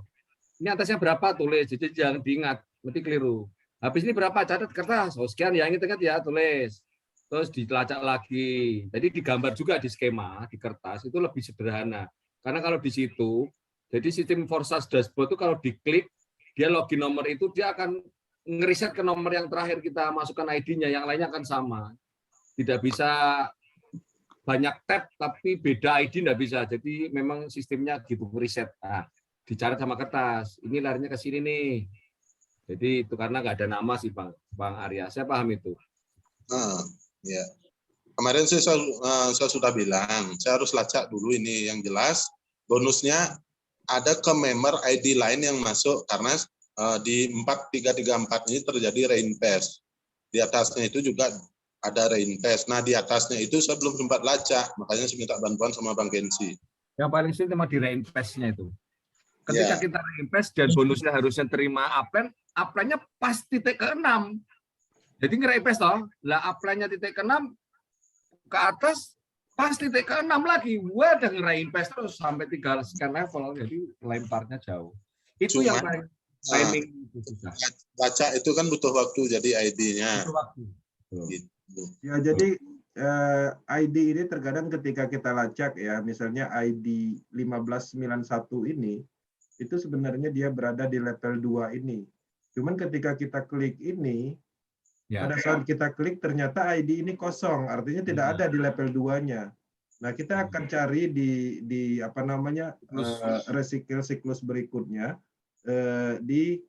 Ini atasnya berapa tulis, jadi jangan diingat, nanti keliru. Habis ini berapa catat kertas, oh sekian ya, ingat ya tulis. Terus dilacak lagi. Jadi digambar juga di skema, di kertas itu lebih sederhana. Karena kalau di situ, jadi sistem Forsage dashboard itu kalau diklik, dia login nomor itu dia akan ngeriset ke nomor yang terakhir kita masukkan ID-nya, yang lainnya akan sama. Tidak bisa banyak tab tapi beda ID nggak bisa. Jadi memang sistemnya gitu riset. Nah, dicatat sama kertas. Ini larinya ke sini nih. Jadi itu karena nggak ada nama sih Bang Arya. Saya paham itu. Ya. Kemarin saya sudah bilang, saya harus lacak dulu ini yang jelas. Bonusnya ada ke member ID lain yang masuk karena di 4334 ini terjadi reinvest. Di atasnya itu juga ada reinvest. Nah, di atasnya itu saya belum sempat lacak, makanya saya minta bantuan sama Bang Gensi. Yang paling sulit cuma di reinvestnya itu. Ketika kita reinvest dan bonusnya harusnya terima upline-nya pas titik ke-6. Jadi nge-reinvest toh, lah upline-nya titik ke-6 ke atas pas titik ke-6 lagi. Wah, udah nge-reinvest terus sampai 3 sekian level. Jadi lemparnya jauh. Itu yang paling timing itu susah. Baca itu kan butuh waktu jadi ID-nya. Butuh waktu. Gitu. Ya, jadi ID ini terkadang ketika kita lacak ya, misalnya ID 1591 ini, itu sebenarnya dia berada di level 2 ini. Cuman ketika kita klik ini, pada saat kita klik ternyata ID ini kosong, artinya tidak ada di level 2-nya. Nah, kita akan cari di apa namanya recycle siklus berikutnya di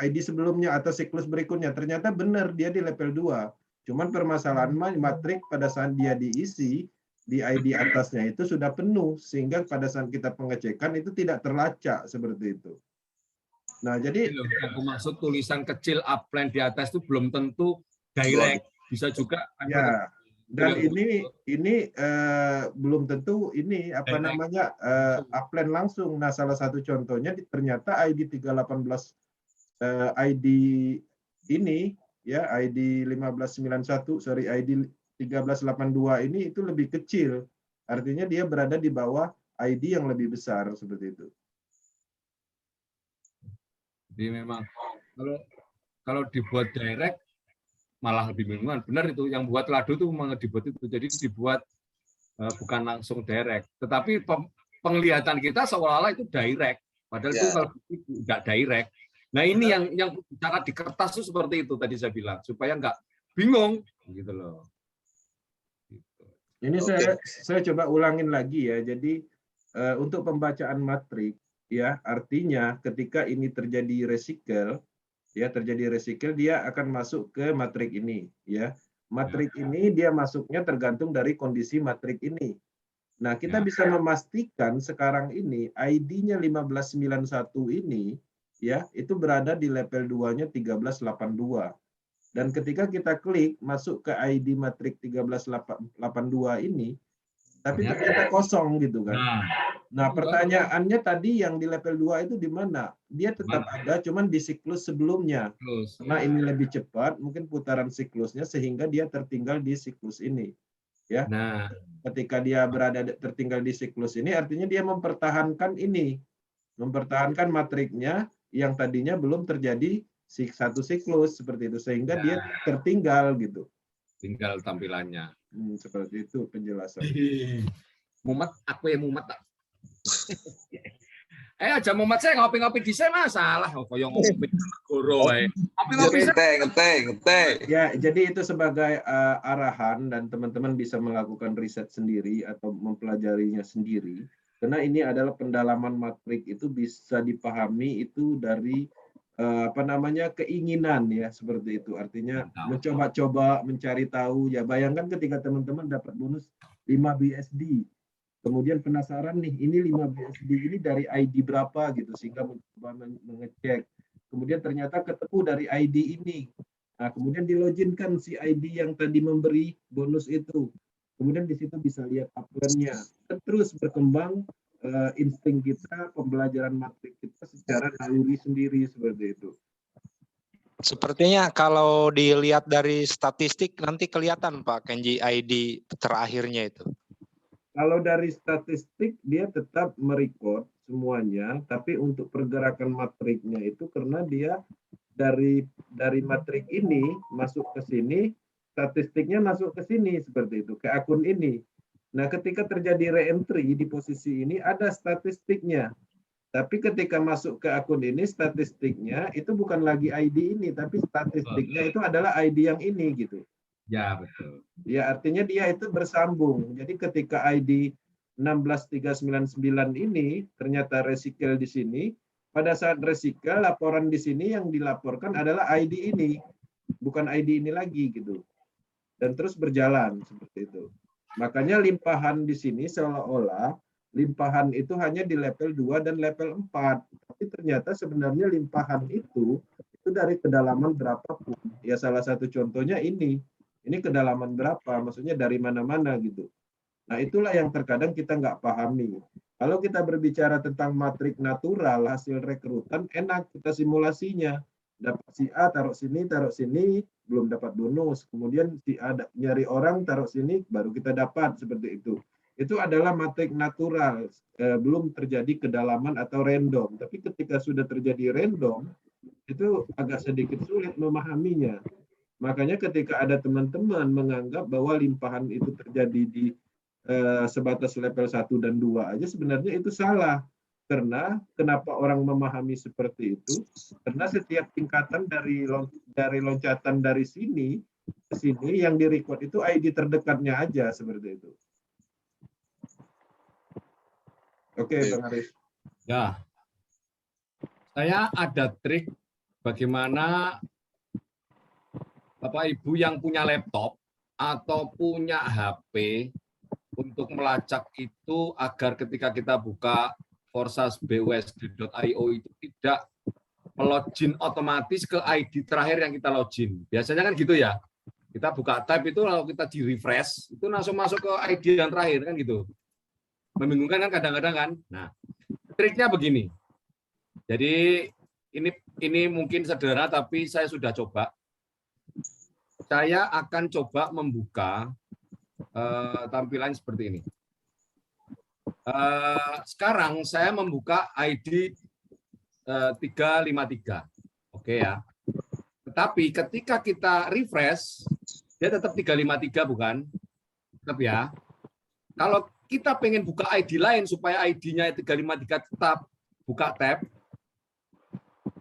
ID sebelumnya atau siklus berikutnya. Ternyata benar dia di level 2. Cuman permasalahan matrik pada saat dia diisi di ID atasnya itu sudah penuh sehingga pada saat kita pengecekan itu tidak terlacak seperti itu. Nah, jadi aku maksud tulisan kecil upline di atas itu belum tentu direct, bisa juga ya. Dan ini belum tentu ini apa namanya upline langsung. Nah, salah satu contohnya ternyata ID 318 ID ini ya ID 1591 sorry ID 1382 ini itu lebih kecil. Artinya dia berada di bawah ID yang lebih besar seperti itu. Jadi memang kalau dibuat direct malah lebih membingungkan. Benar itu yang buat Lado itu memang dibuat itu. Jadi dibuat bukan langsung direct, tetapi penglihatan kita seolah-olah itu direct, padahal itu kalau nggak direct. Nah, ini yang bicara di kertas itu seperti itu tadi saya bilang, supaya nggak bingung gitu loh. Ini saya coba ulangin lagi ya. Jadi untuk pembacaan matrik ya, artinya ketika ini terjadi recycle ya, dia akan masuk ke matrik ini ya. Matrik ini dia masuknya tergantung dari kondisi matrik ini. Nah, kita bisa memastikan sekarang ini ID-nya 1591 ini ya, itu berada di level 2-nya 1382. Dan ketika kita klik masuk ke ID matrik 1382 ini, tapi ternyata kosong gitu kan. Nah, pertanyaannya tadi yang di level 2 itu di mana? Dia tetap ada, cuman di siklus sebelumnya. Karena ini lebih cepat, mungkin putaran siklusnya sehingga dia tertinggal di siklus ini. Ya. Nah, ketika dia tertinggal di siklus ini, artinya dia mempertahankan ini, mempertahankan matriknya yang tadinya belum terjadi satu siklus seperti itu, sehingga dia tertinggal gitu. Tinggal tampilannya. Seperti itu penjelasan. Mumet, aku yang mumet tak. Aja mumet saya ngopi-ngopi di saya masalah. Koyo ngopi goro wae. Ngopi-ngopi ngeteh. Ya, jadi itu sebagai arahan dan teman-teman bisa melakukan riset sendiri atau mempelajarinya sendiri. Karena ini adalah pendalaman matrik itu bisa dipahami itu dari keinginan ya, seperti itu. Artinya mencoba-coba mencari tahu ya. Bayangkan ketika teman-teman dapat bonus 5 BSD. Kemudian penasaran nih, ini 5 BSD ini dari ID berapa gitu, sehingga mencoba mengecek. Kemudian ternyata ketemu dari ID ini. Nah, kemudian diloginkan si ID yang tadi memberi bonus itu. Kemudian di situ bisa lihat upline-nya. Terus berkembang insting kita, pembelajaran matrik kita secara naluri sendiri seperti itu. Sepertinya kalau dilihat dari statistik nanti kelihatan Pak Kenji ID terakhirnya itu. Kalau dari statistik dia tetap merecord semuanya, tapi untuk pergerakan matriknya itu karena dia dari matrik ini masuk ke sini, statistiknya masuk ke sini seperti itu, ke akun ini. Nah, ketika terjadi re-entry di posisi ini ada statistiknya. Tapi ketika masuk ke akun ini, statistiknya itu bukan lagi ID ini, tapi statistiknya itu adalah ID yang ini gitu. Ya, betul. Ya, artinya dia itu bersambung. Jadi ketika ID 16399 ini ternyata recycle di sini, pada saat recycle laporan di sini yang dilaporkan adalah ID ini, bukan ID ini lagi gitu. dan terus berjalan seperti itu. Makanya limpahan di sini seolah-olah limpahan itu hanya di level 2 dan level 4. Tapi ternyata sebenarnya limpahan itu dari kedalaman berapapun. Ya salah satu contohnya ini kedalaman berapa, maksudnya dari mana-mana gitu. Nah itulah yang terkadang kita nggak pahami. Kalau kita berbicara tentang matrik natural, hasil rekrutan, enak kita simulasinya. Dapat si A, taruh sini, belum dapat bonus. Kemudian si A nyari orang, taruh sini, baru kita dapat, seperti itu. Itu adalah matrik natural, belum terjadi kedalaman atau random. Tapi ketika sudah terjadi random, itu agak sedikit sulit memahaminya. Makanya ketika ada teman-teman menganggap bahwa limpahan itu terjadi di sebatas level 1 dan 2 aja, sebenarnya itu salah. Karena kenapa orang memahami seperti itu? Karena setiap tingkatan dari loncatan dari sini ke sini yang di-record itu ID terdekatnya aja, seperti itu. Oke, Bang Aris. Ya, saya ada trik bagaimana Bapak Ibu yang punya laptop atau punya HP untuk melacak itu agar ketika kita buka forsas.busd.io itu tidak melogin otomatis ke ID terakhir yang kita login. Biasanya kan gitu ya. Kita buka tab itu kalau kita di refresh itu langsung masuk ke ID yang terakhir kan gitu. Membingungkan kan kadang-kadang kan. Nah, triknya begini. Jadi ini mungkin sederhana tapi saya sudah coba. Saya akan coba membuka tampilan seperti ini. Sekarang saya membuka ID 353. Oke ya. Tetapi ketika kita refresh, dia tetap 353 bukan? Tetap ya. Kalau kita pengen buka ID lain supaya ID-nya 353 tetap, buka tab.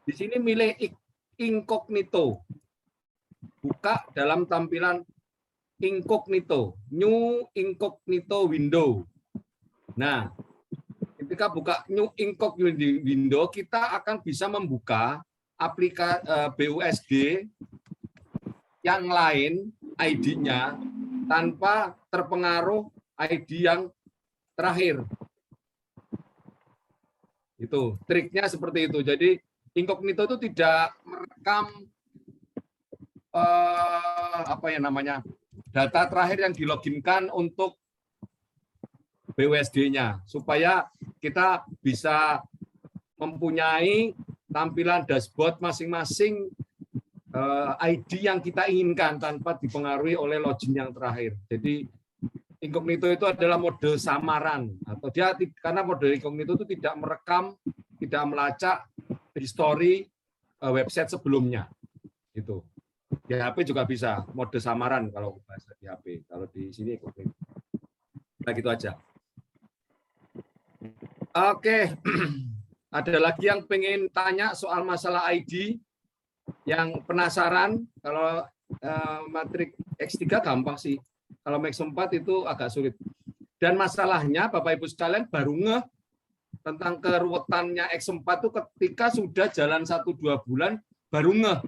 Di sini milih incognito. Buka dalam tampilan incognito, new incognito window. Nah, ketika buka new incognito window, kita akan bisa membuka aplikasi BUSD yang lain ID-nya tanpa terpengaruh ID yang terakhir. Itu triknya seperti itu. Jadi incognito itu tidak merekam data terakhir yang diloginkan untuk BUSD-nya supaya kita bisa mempunyai tampilan dashboard masing-masing ID yang kita inginkan tanpa dipengaruhi oleh login yang terakhir. Jadi incognito itu adalah mode samaran atau dia karena mode incognito itu tidak merekam, tidak melacak histori website sebelumnya. Itu. Di HP juga bisa mode samaran kalau bahasa di HP. Kalau di sini incognito. Nah, gitu aja. Oke. Ada lagi yang pengen tanya soal masalah ID? Yang penasaran? Kalau matrik X3 gampang sih. Kalau Max 4 itu agak sulit. Dan masalahnya Bapak Ibu sekalian baru ngeh tentang keruwetannya X4 itu ketika sudah jalan 1-2 bulan baru ngeh.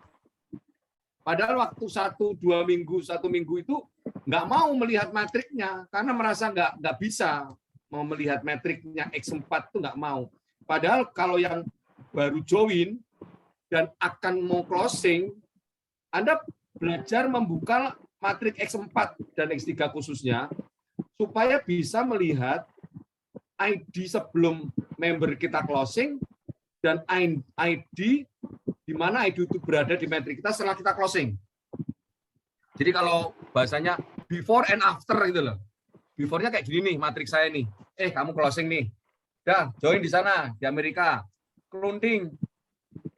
Padahal waktu 1-2 minggu, 1 minggu itu nggak mau melihat matriknya karena merasa nggak bisa mau melihat matriknya X4 itu nggak mau. Padahal kalau yang baru join dan akan mau closing, Anda belajar membuka matrik X4 dan X3 khususnya supaya bisa melihat ID sebelum member kita closing dan ID di mana ID itu berada di matrik kita setelah kita closing. Jadi kalau bahasanya before and after gitu loh. Before-nya kayak gini nih matrik saya nih. Kamu closing nih. Dah, join di sana di Amerika. Kelunding.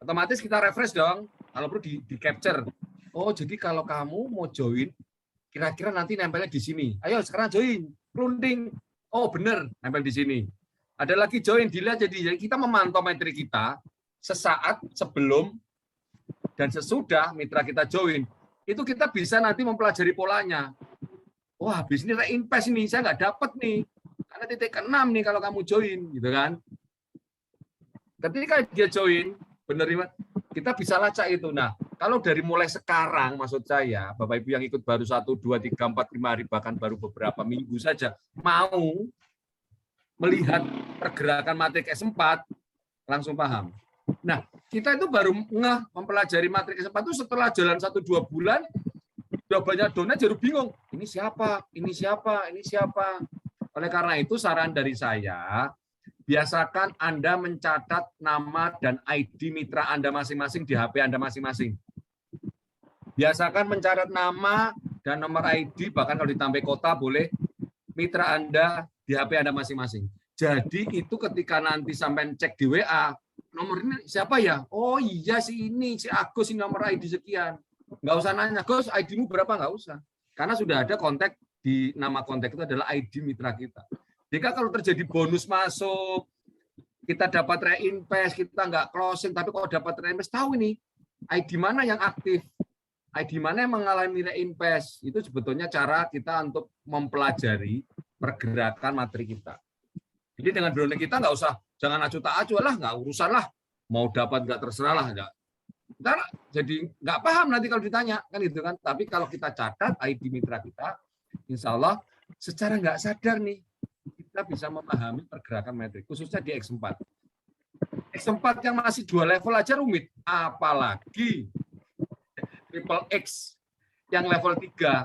Otomatis kita refresh dong. Kalau perlu di capture. Oh, jadi kalau kamu mau join kira-kira nanti nempelnya di sini. Ayo sekarang join. Kelunding. Oh, bener, nempel di sini. Ada lagi join, dilihat jadi kita memantau matrik kita sesaat sebelum dan sesudah mitra kita join. Itu kita bisa nanti mempelajari polanya. Wah, habis ini reinvest nih, saya nggak dapat nih. Karena titik ke-6 nih kalau kamu join, gitu kan. Ketika dia join, bener kita bisa lacak itu. Nah, Kalau dari mulai sekarang, maksud saya, Bapak Ibu yang ikut baru 1, 2, 3, 4, 5 hari, bahkan baru beberapa minggu saja, mau melihat pergerakan matriks S4, langsung paham. Nah, kita itu baru mempelajari matriks S4 itu setelah jalan 1-2 bulan, udah banyak downline baru bingung. Ini siapa? Ini siapa? Ini siapa? Oleh karena itu, saran dari saya, biasakan Anda mencatat nama dan ID mitra Anda masing-masing di HP Anda masing-masing. Biasakan mencatat nama dan nomor ID, bahkan kalau ditambah kota boleh, mitra Anda di HP Anda masing-masing. Jadi itu ketika nanti sampai cek di WA, nomor ini siapa ya? Oh iya si ini, si Agus, ini nomor ID sekian. Nggak usah nanya, Gus ID-mu berapa? Nggak usah. Karena sudah ada kontak, di nama kontak itu adalah ID mitra kita. Jika kalau terjadi bonus masuk, kita dapat reinvest, kita nggak closing, tapi kalau dapat reinvest, tahu ini ID mana yang aktif, ID mana yang mengalami reinvest. Itu sebetulnya cara kita untuk mempelajari pergerakan materi kita. Jadi dengan drone kita nggak usah, jangan acuh tak acuh lah, nggak urusan lah, mau dapat nggak terserah lah, nggak. Ntar jadi nggak paham nanti kalau ditanya kan gitu kan. Tapi kalau kita catat ID mitra kita, insya Allah secara nggak sadar nih kita bisa memahami pergerakan metrik, khususnya di X4. X4 yang masih 2 level aja rumit, apalagi triple X yang level 3.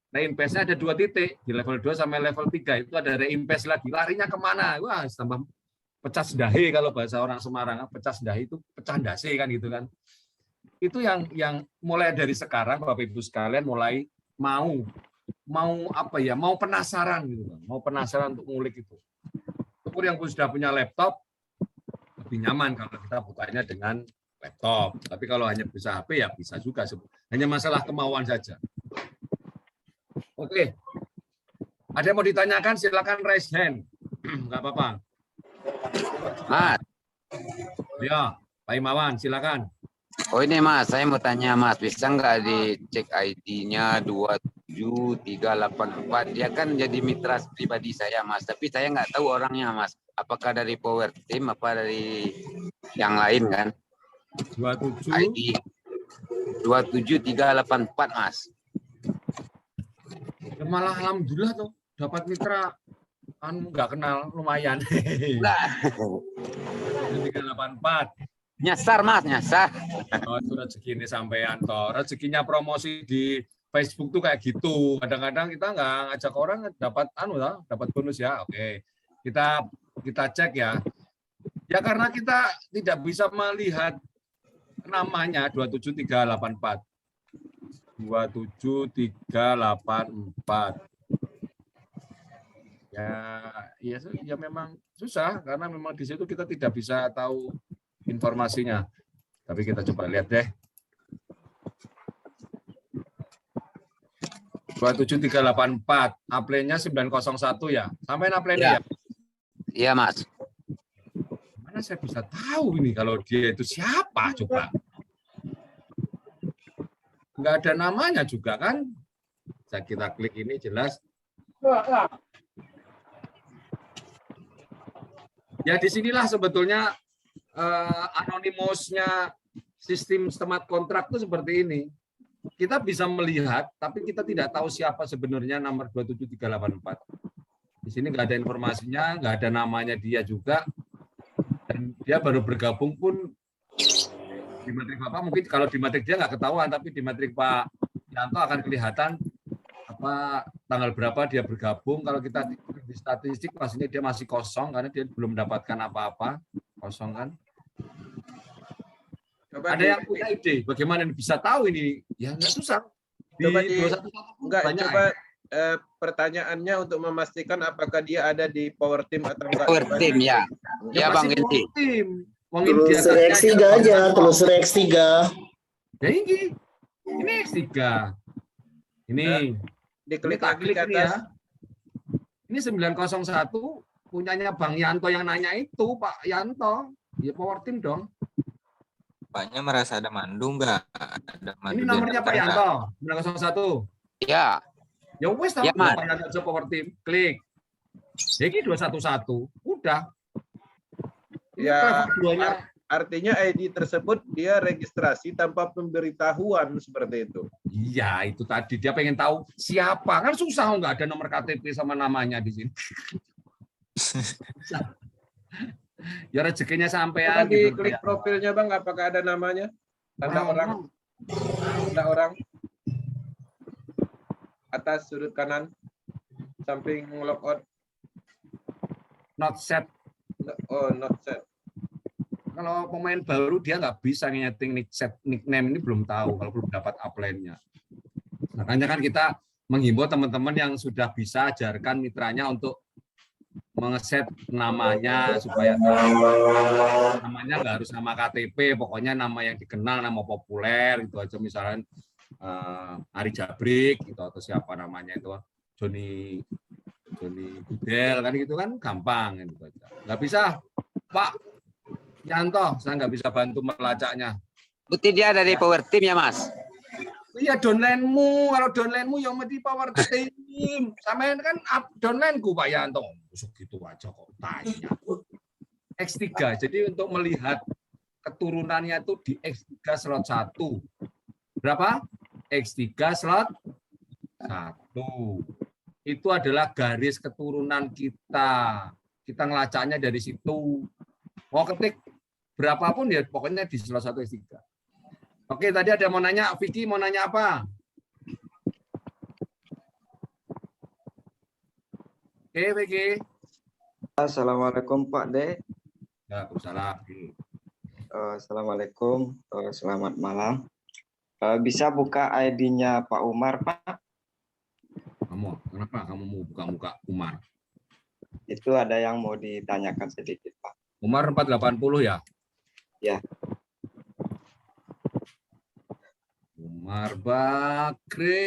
Reinvest-nya ada 2 titik, di level 2 sampai level 3 itu ada reinvest lagi, larinya kemana? Wah, tambah pecah sendahe kalau bahasa orang Semarang, pecah sendahe itu pecah ndase kan gitu kan. Itu yang mulai dari sekarang Bapak Ibu sekalian mulai mau apa ya, mau penasaran gitu kan, mau penasaran untuk ngulik itu. Syukur yang sudah punya laptop lebih nyaman kalau kita bukanya dengan laptop. Tapi kalau hanya bisa HP ya bisa juga, hanya masalah kemauan saja. Oke, ada yang mau ditanyakan silakan raise hand, nggak apa-apa. Mas. Ya, Pak Imawan silakan. Oh ini Mas, saya mau tanya Mas, bisa nggak dicek ID-nya 27384? Dia kan jadi mitra pribadi saya Mas, tapi saya nggak tahu orangnya Mas. Apakah dari Power Team, apa dari yang lain kan? 27 ID 27384 Mas. Ya, malah alhamdulillah tuh dapat mitra nggak kenal lumayan. Nah. 384. Nyasar Mas, nyasar. Oh, itu rezeki ini sampean toh. Rezekinya promosi di Facebook tuh kayak gitu. Kadang-kadang kita nggak ngajak orang dapat dapat bonus ya. Oke. Kita cek ya. Ya karena kita tidak bisa melihat namanya 27384. 27384. Ya memang susah karena memang di situ kita tidak bisa tahu informasinya. Tapi kita coba lihat deh. 27384, upline-nya 901 ya. Sampai upline-nya ya? Iya, Mas. Mana saya bisa tahu ini kalau dia itu siapa coba? Nggak ada namanya juga kan? Kita klik ini jelas. Ya disinilah sebetulnya anonimusnya sistem smart kontrak itu seperti ini. Kita bisa melihat, tapi kita tidak tahu siapa sebenarnya nomor 27384. Di sini nggak ada informasinya, nggak ada namanya dia juga. Dan dia baru bergabung pun di matrik Bapak, mungkin kalau di matrik dia nggak ketahuan, tapi di matrik Pak Yanto akan kelihatan apa tanggal berapa dia bergabung. Kalau kita di statistik pastinya dia masih kosong karena dia belum mendapatkan apa-apa, kosong kan. Coba ada yang punya ide bagaimana bisa tahu ini? Ya nggak susah. Pertanyaannya untuk memastikan apakah dia ada di Power Team atau enggak. Power Team ya. Ya Bang Inti. Telusur X3 aja, telusur X3. Ya ini X3. Ini diklik lagi ke atas. Ini 901 punyanya Bang Yanto yang nanya itu, Pak Yanto. Ya Power Team dong. Paknya merasa ada mandu enggak? Ada mandu. Ini nomornya Pak Yanto, 901. Ya. Ya wes tahu Pak Yanto Power Team. Klik. Ini 211. Udah. Ya, artinya ID tersebut dia registrasi tanpa pemberitahuan seperti itu. Iya, itu tadi dia pengen tahu siapa, kan susah nggak ada nomor KTP sama namanya di sini. Ya rezekinya sampean Tadi gitu. klik profilnya Bang, apakah ada namanya? Tanda orang. Tanda orang. Atas sudut kanan, samping logout. Not set. Oh, not set. Kalau pemain baru dia nggak bisa ngesetting nickname ini, belum tahu kalau belum dapat upline-nya. Makanya kan kita menghimbau teman-teman yang sudah bisa ajarkan mitranya untuk mengeset namanya supaya tahu. Namanya nggak harus nama KTP, pokoknya nama yang dikenal, nama populer itu aja, misalnya Ari Jabrik gitu, atau siapa namanya itu, Joni Budel kan, gitu kan gampang gitu aja. Nggak bisa Pak Yanto, saya nggak bisa bantu melacaknya. Berarti dia dari Power Team ya, Mas? Iya, downline-mu. Kalau downline-mu yang mesti Power Team. Sampean kan downline-ku, Pak Yanto. Segitu aja kok tanya. X3. Jadi untuk melihat keturunannya itu di X3 slot 1. Berapa? X3 slot 1. Itu adalah garis keturunan kita. Kita ngelacaknya dari situ. Mau ketik berapapun ya pokoknya di slot 1 S3. Oke, tadi ada mau nanya, Vicky mau nanya apa? Oke, Vicky. Assalamualaikum Pak De. Waalaikumsalam. Assalamualaikum, selamat malam. Bisa buka ID-nya Pak Umar, Pak? Kenapa kamu mau buka Umar? Itu ada yang mau ditanyakan sedikit, Pak. Umar 480 ya? Ya. Umar Bakri.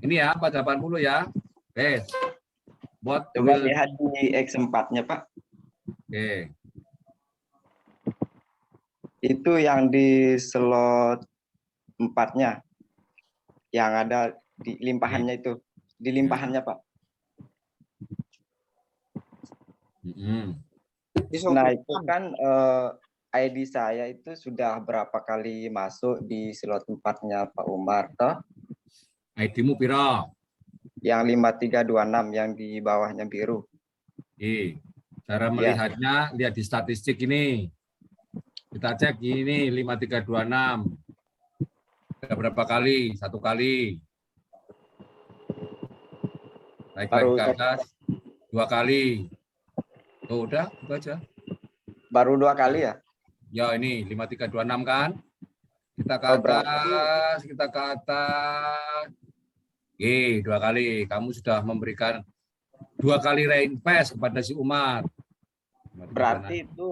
Ini ya 480 ya. Oke. Coba lihat di X4-nya, Pak. Oke. Itu yang di slot 4-nya. Yang ada di limpahannya itu. Di limpahannya, Pak. Nah, itu kan ID saya itu sudah berapa kali masuk di slot 4-nya Pak Umar, toh? ID-mu piro? Yang 5326 yang di bawahnya biru. Cara melihatnya lihat di statistik ini. Kita cek ini 5326. Ada berapa kali? 1 kali. Naik lagi ke atas 2 kali. Tuh, udah, itu aja. Baru 2 kali ya? Ya, ini 5326 kan? Kita ke atas, kita ke atas. 2 kali. Kamu sudah memberikan 2 kali reinvest kepada si Umar. Berarti itu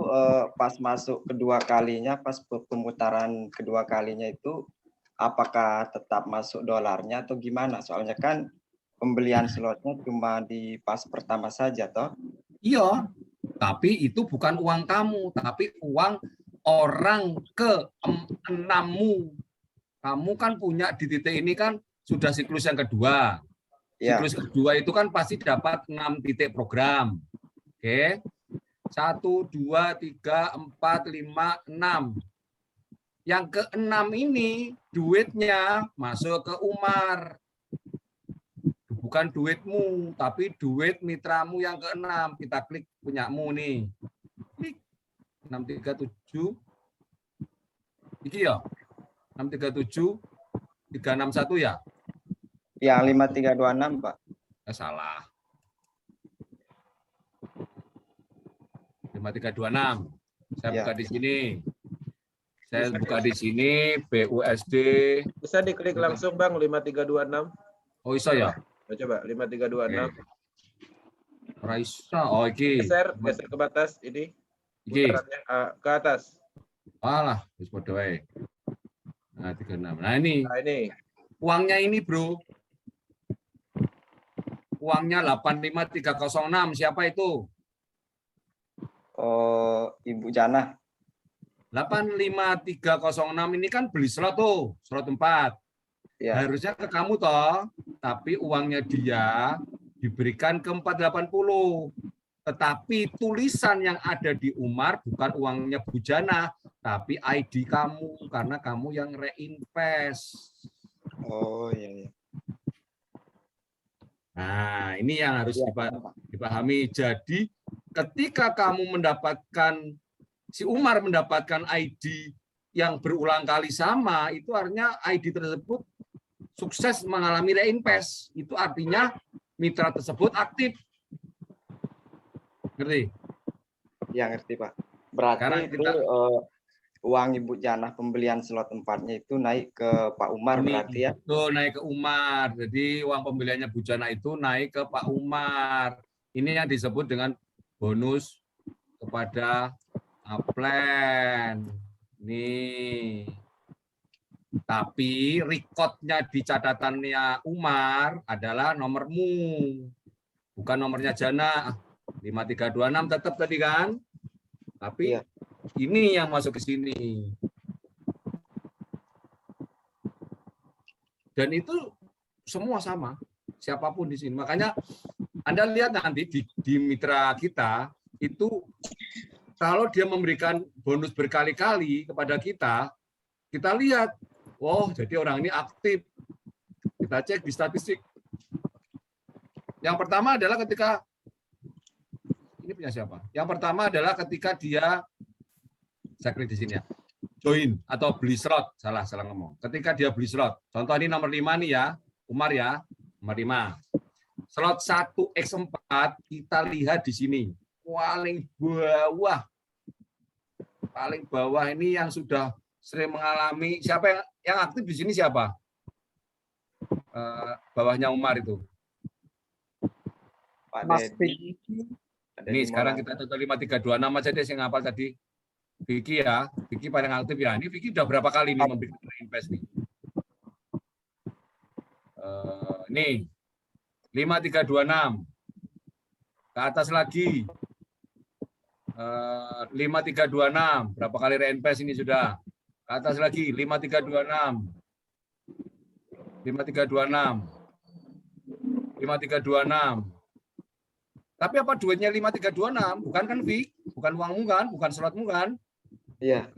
pas masuk kedua kalinya, pas pemutaran kedua kalinya itu, apakah tetap masuk dolarnya atau gimana? Soalnya kan pembelian slotnya cuma di pas pertama saja, toh? Iya, tapi itu bukan uang kamu, tapi uang orang ke-6-mu. Kamu kan punya di titik ini kan sudah siklus yang kedua. Siklus kedua itu kan pasti dapat 6 titik program. Oke. 1, 2, 3, 4, 5, 6. Yang ke-6 ini duitnya masuk ke Umar. Bukan duitmu, tapi duit mitramu yang ke-6. Kita klik punyamu nih. Klik 637. Iki ya? 637 361 ya? Yang 5326, Pak. Salah. 5326. Saya buka di sini. Saya buka di sini BUSD. Bisa diklik langsung Bang 5326. Oh, iso ya? Coba 5326. Raisa, oh iki. Geser ke batas ini. Iki. Ke atas. Alah, wis padha wae. Nah, 36. Nah, ini. Nah, ini. Uangnya ini, Bro. Uangnya 85306. Siapa itu? Oh, Ibu Jana. 85306 ini kan beli slot tuh, slot 4. Ya. Harusnya ke kamu toh, tapi uangnya dia diberikan ke 480. Tetapi tulisan yang ada di Umar bukan uangnya Bujana, tapi ID kamu karena kamu yang reinvest. Oh iya, iya. Nah, ini yang harus dipahami. Jadi, ketika kamu mendapatkan, si Umar mendapatkan ID yang berulang kali sama, itu artinya ID tersebut sukses mengalami reinvest. Itu artinya mitra tersebut aktif. Ngerti? Ya, ngerti, Pak. Berarti Sekarang itu uang Ibu Jana pembelian slot 4-nya itu naik ke Pak Umar berarti ya? Itu naik ke Umar. Jadi uang pembeliannya Bujana itu naik ke Pak Umar. Ini yang disebut dengan bonus kepada upline. Nih. Tapi rekodnya di catatannya Umar adalah nomormu. Bukan nomornya Jana. 5326 tetap tadi kan? Tapi Iya. ini yang masuk ke sini. Dan itu semua sama, siapapun di sini. Makanya Anda lihat nanti di mitra kita, itu kalau dia memberikan bonus berkali-kali kepada kita lihat, oh jadi orang ini aktif. Kita cek di statistik. Yang pertama adalah ketika, ini punya siapa? Yang pertama adalah ketika dia, saya klik di sini ya, join atau beli slot, salah ngomong. Ketika dia beli slot, contoh ini nomor 5 nih ya, Umar ya, nomor 5. Slot 1x4 kita lihat di sini. Paling bawah ini yang sudah sering mengalami, siapa yang aktif di sini siapa? Bawahnya Umar itu. Pak Mas Dedi. Ini sekarang kita tonton 5326 aja deh yang ngapal tadi. Vicky ya, Vicky paling aktif ya. Ini Vicky udah berapa kali nih memberikan invest nih? Nih 5326. Ke atas lagi. 5326. Berapa kali reinvest ini sudah? Ke atas lagi 5326. 5326. 5326. Tapi apa duitnya 5326? Bukan kan, Vic? Bukan uangmu kan? Bukan slotmu kan? Iya.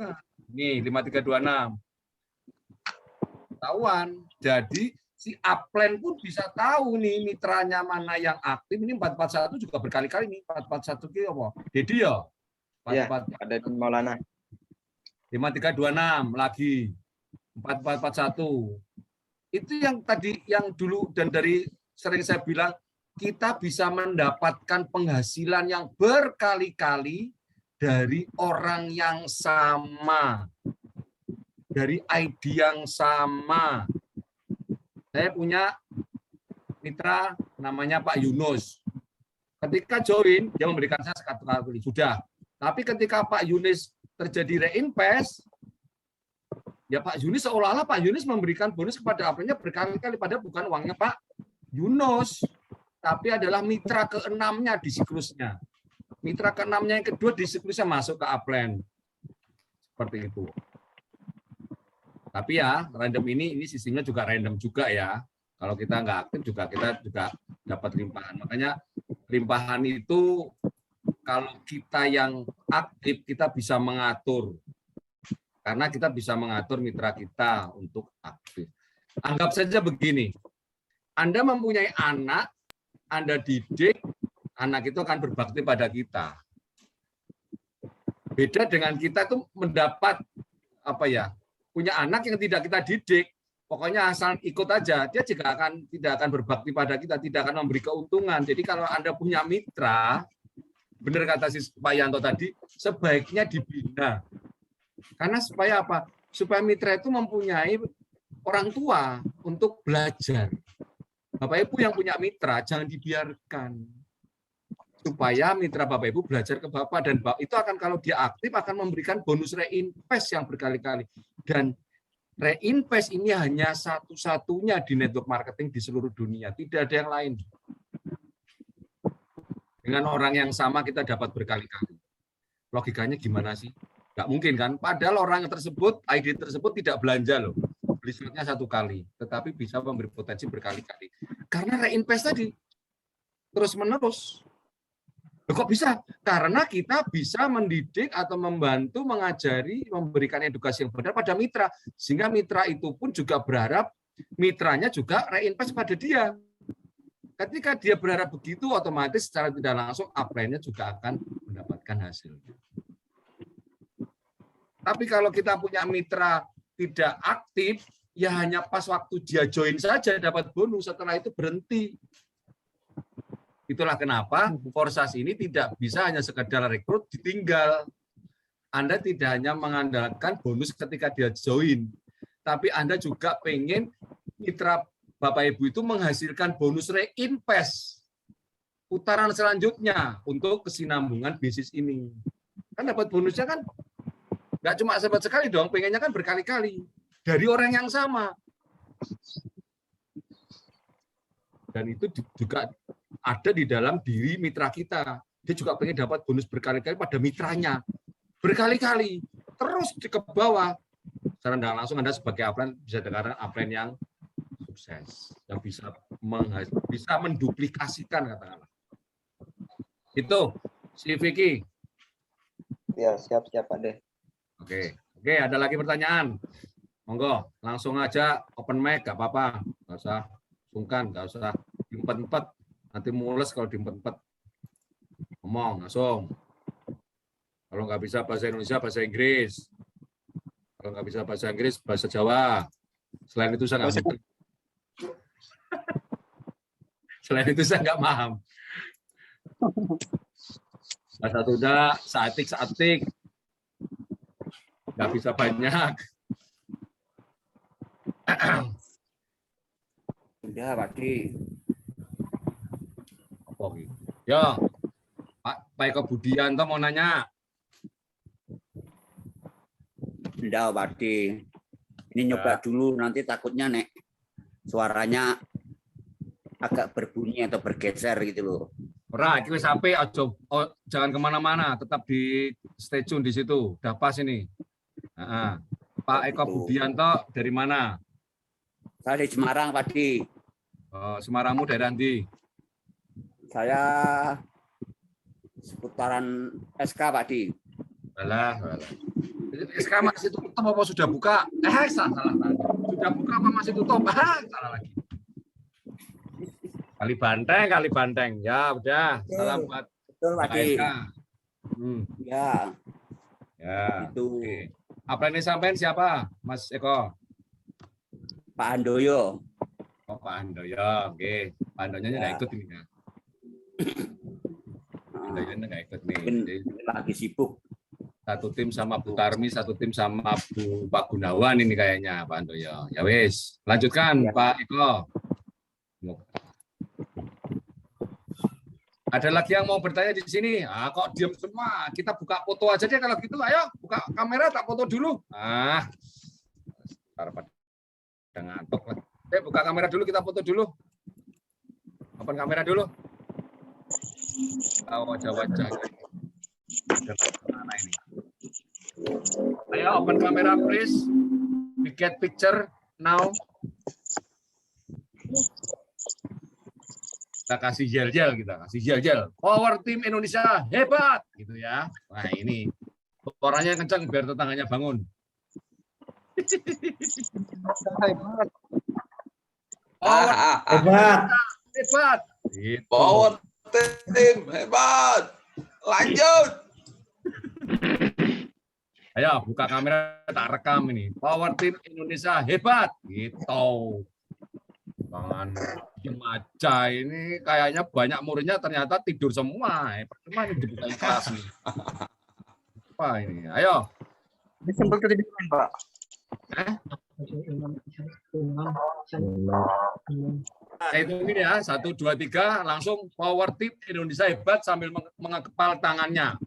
Nih 5326. Tahuan. Jadi si upline pun bisa tahu nih mitranya mana yang aktif. Ini 441 juga berkali-kali nih. 441 itu apa? Dedi ya? Iya, ada di Maulana. 5326 lagi. 4441. Itu yang tadi, yang dulu dan dari sering saya bilang, kita bisa mendapatkan penghasilan yang berkali-kali dari orang yang sama, dari ID yang sama. Saya punya mitra namanya Pak Yunus. Ketika join, dia memberikan saya satu kali, sudah. Tapi ketika Pak Yunus terjadi reinvest, ya Pak Yunus seolah-olah Pak Yunus memberikan bonus kepada apanya berkali-kali, padahal bukan uangnya Pak Yunus, tapi adalah mitra ke-6-nya di siklusnya. Mitra ke-6-nya yang kedua di siklusnya masuk ke upline. Seperti itu. Tapi ya, random ini sistemnya juga random juga ya. Kalau kita nggak aktif juga kita juga dapat limpahan. Makanya limpahan itu kalau kita yang aktif kita bisa mengatur. Karena kita bisa mengatur mitra kita untuk aktif. Anggap saja begini. Anda mempunyai anak, Anda didik, anak itu akan berbakti pada kita. Beda dengan kita tuh mendapat punya anak yang tidak kita didik, pokoknya asal ikut aja, dia juga tidak akan berbakti pada kita, tidak akan memberi keuntungan. Jadi kalau Anda punya mitra, benar kata si Pak Yanto tadi, sebaiknya dibina. Karena supaya apa? Supaya mitra itu mempunyai orang tua untuk belajar. Bapak Ibu yang punya mitra jangan dibiarkan, supaya mitra Bapak Ibu belajar ke Bapak, dan itu akan, kalau dia aktif akan memberikan bonus reinvest yang berkali-kali. Dan reinvest ini hanya satu-satunya di network marketing di seluruh dunia, tidak ada yang lain. Dengan orang yang sama kita dapat berkali-kali. Logikanya gimana sih? Nggak mungkin kan? Padahal orang tersebut, ID tersebut tidak belanja loh. Beli slotnya satu kali, tetapi bisa memberi potensi berkali-kali. Karena reinvest tadi terus-menerus Loh, kok bisa? Karena kita bisa mendidik atau membantu, mengajari, memberikan edukasi yang benar pada mitra. Sehingga mitra itu pun juga berharap mitranya juga reinvest pada dia. Ketika dia berharap begitu, otomatis secara tidak langsung upline-nya juga akan mendapatkan hasil. Tapi kalau kita punya mitra tidak aktif, ya hanya pas waktu dia join saja dapat bonus, setelah itu berhenti. Itulah kenapa Forsas ini tidak bisa hanya sekedar rekrut ditinggal. Anda tidak hanya mengandalkan bonus ketika dia join, tapi Anda juga pengen mitra Bapak Ibu itu menghasilkan bonus reinvest putaran selanjutnya untuk kesinambungan bisnis ini. Kan dapat bonusnya kan nggak cuma sekali dong, pengennya kan berkali-kali dari orang yang sama. Dan itu juga ada di dalam diri mitra kita. Dia juga pengen dapat bonus berkali-kali pada mitranya. Berkali-kali. Terus ke bawah. Secara tidak langsung Anda sebagai upline bisa dikatakan upline yang sukses. Yang bisa menduplikasikan katakanlah. Itu, si Vicky. Ya, siap-siap Pak De. Oke, ada lagi pertanyaan? Monggo, langsung aja open mic, nggak apa-apa. Nggak usah sungkan, nggak usah diempet-empet. Nanti mules kalau diempet-empet. Ngomong, langsung. Kalau nggak bisa bahasa Indonesia, bahasa Inggris. Kalau nggak bisa bahasa Inggris, bahasa Jawa. Selain itu saya nggak Selain itu saya nggak paham. Bahasa Sunda, seatik. Nggak bisa banyak. Udah, Pak Di. Ya, Pak Eko Budianto mau nanya. Udah, Pak Di. Ini nyoba dulu, nanti takutnya nek suaranya agak berbunyi atau bergeser gitu loh. Ora, iki wis sampai jangan kemana-mana, tetap di stay tune di situ. Udah pas ini. Pak Eko Budianto dari mana? Saya di Semarang, Pak Di. Semarangmu daerah ndi? Saya seputaran SK, Pak Di. Alah. SK masih tutup apa sudah buka? Salah. Sudah buka apa masih tutup? Salah lagi. Kali Banteng. Ya, udah. Salam buat Betul, Pak Di. Ya. Itu. Apa ini sampean siapa, Mas Eko? Pak Handoyo. Oh, Pak Handoyo. Oke. Pak Handoyonya nggak ikut ini ya. Handoyonya nggak ikut nih. Jadi, lagi sibuk. Satu tim sama Bu Tarmi, satu tim sama Pak Gunawan ini kayaknya Pak Handoyo. Ya wis, lanjutkan Pak Eko. Ada lagi yang mau bertanya di sini? Kok diam semua? Kita buka foto aja deh kalau gitu. Ayo, buka kamera, tak foto dulu. Jangan ngantuk lah. Buka kamera dulu, kita foto dulu. Open kamera dulu. Wajah-wajah. Mana ini? Ayo, open kamera please. We get picture now. Kita kasih gel. Power Team Indonesia hebat gitu ya. Nah, ini suaranya kencang biar tetangganya bangun. Hebat. Gitu. Power Team hebat. Lanjut. Ayo buka kamera, tak rekam ini. Power Team Indonesia hebat gitu. Jangan remaja ini kayaknya banyak muridnya ternyata tidur semua. Percuma ini dibukain kelas nih. Apa ini? Ayo. Ini sambil ketiduran, Pak. Itu ini ya, 1, 2, 3, langsung Power Team Indonesia hebat sambil mengepal tangannya.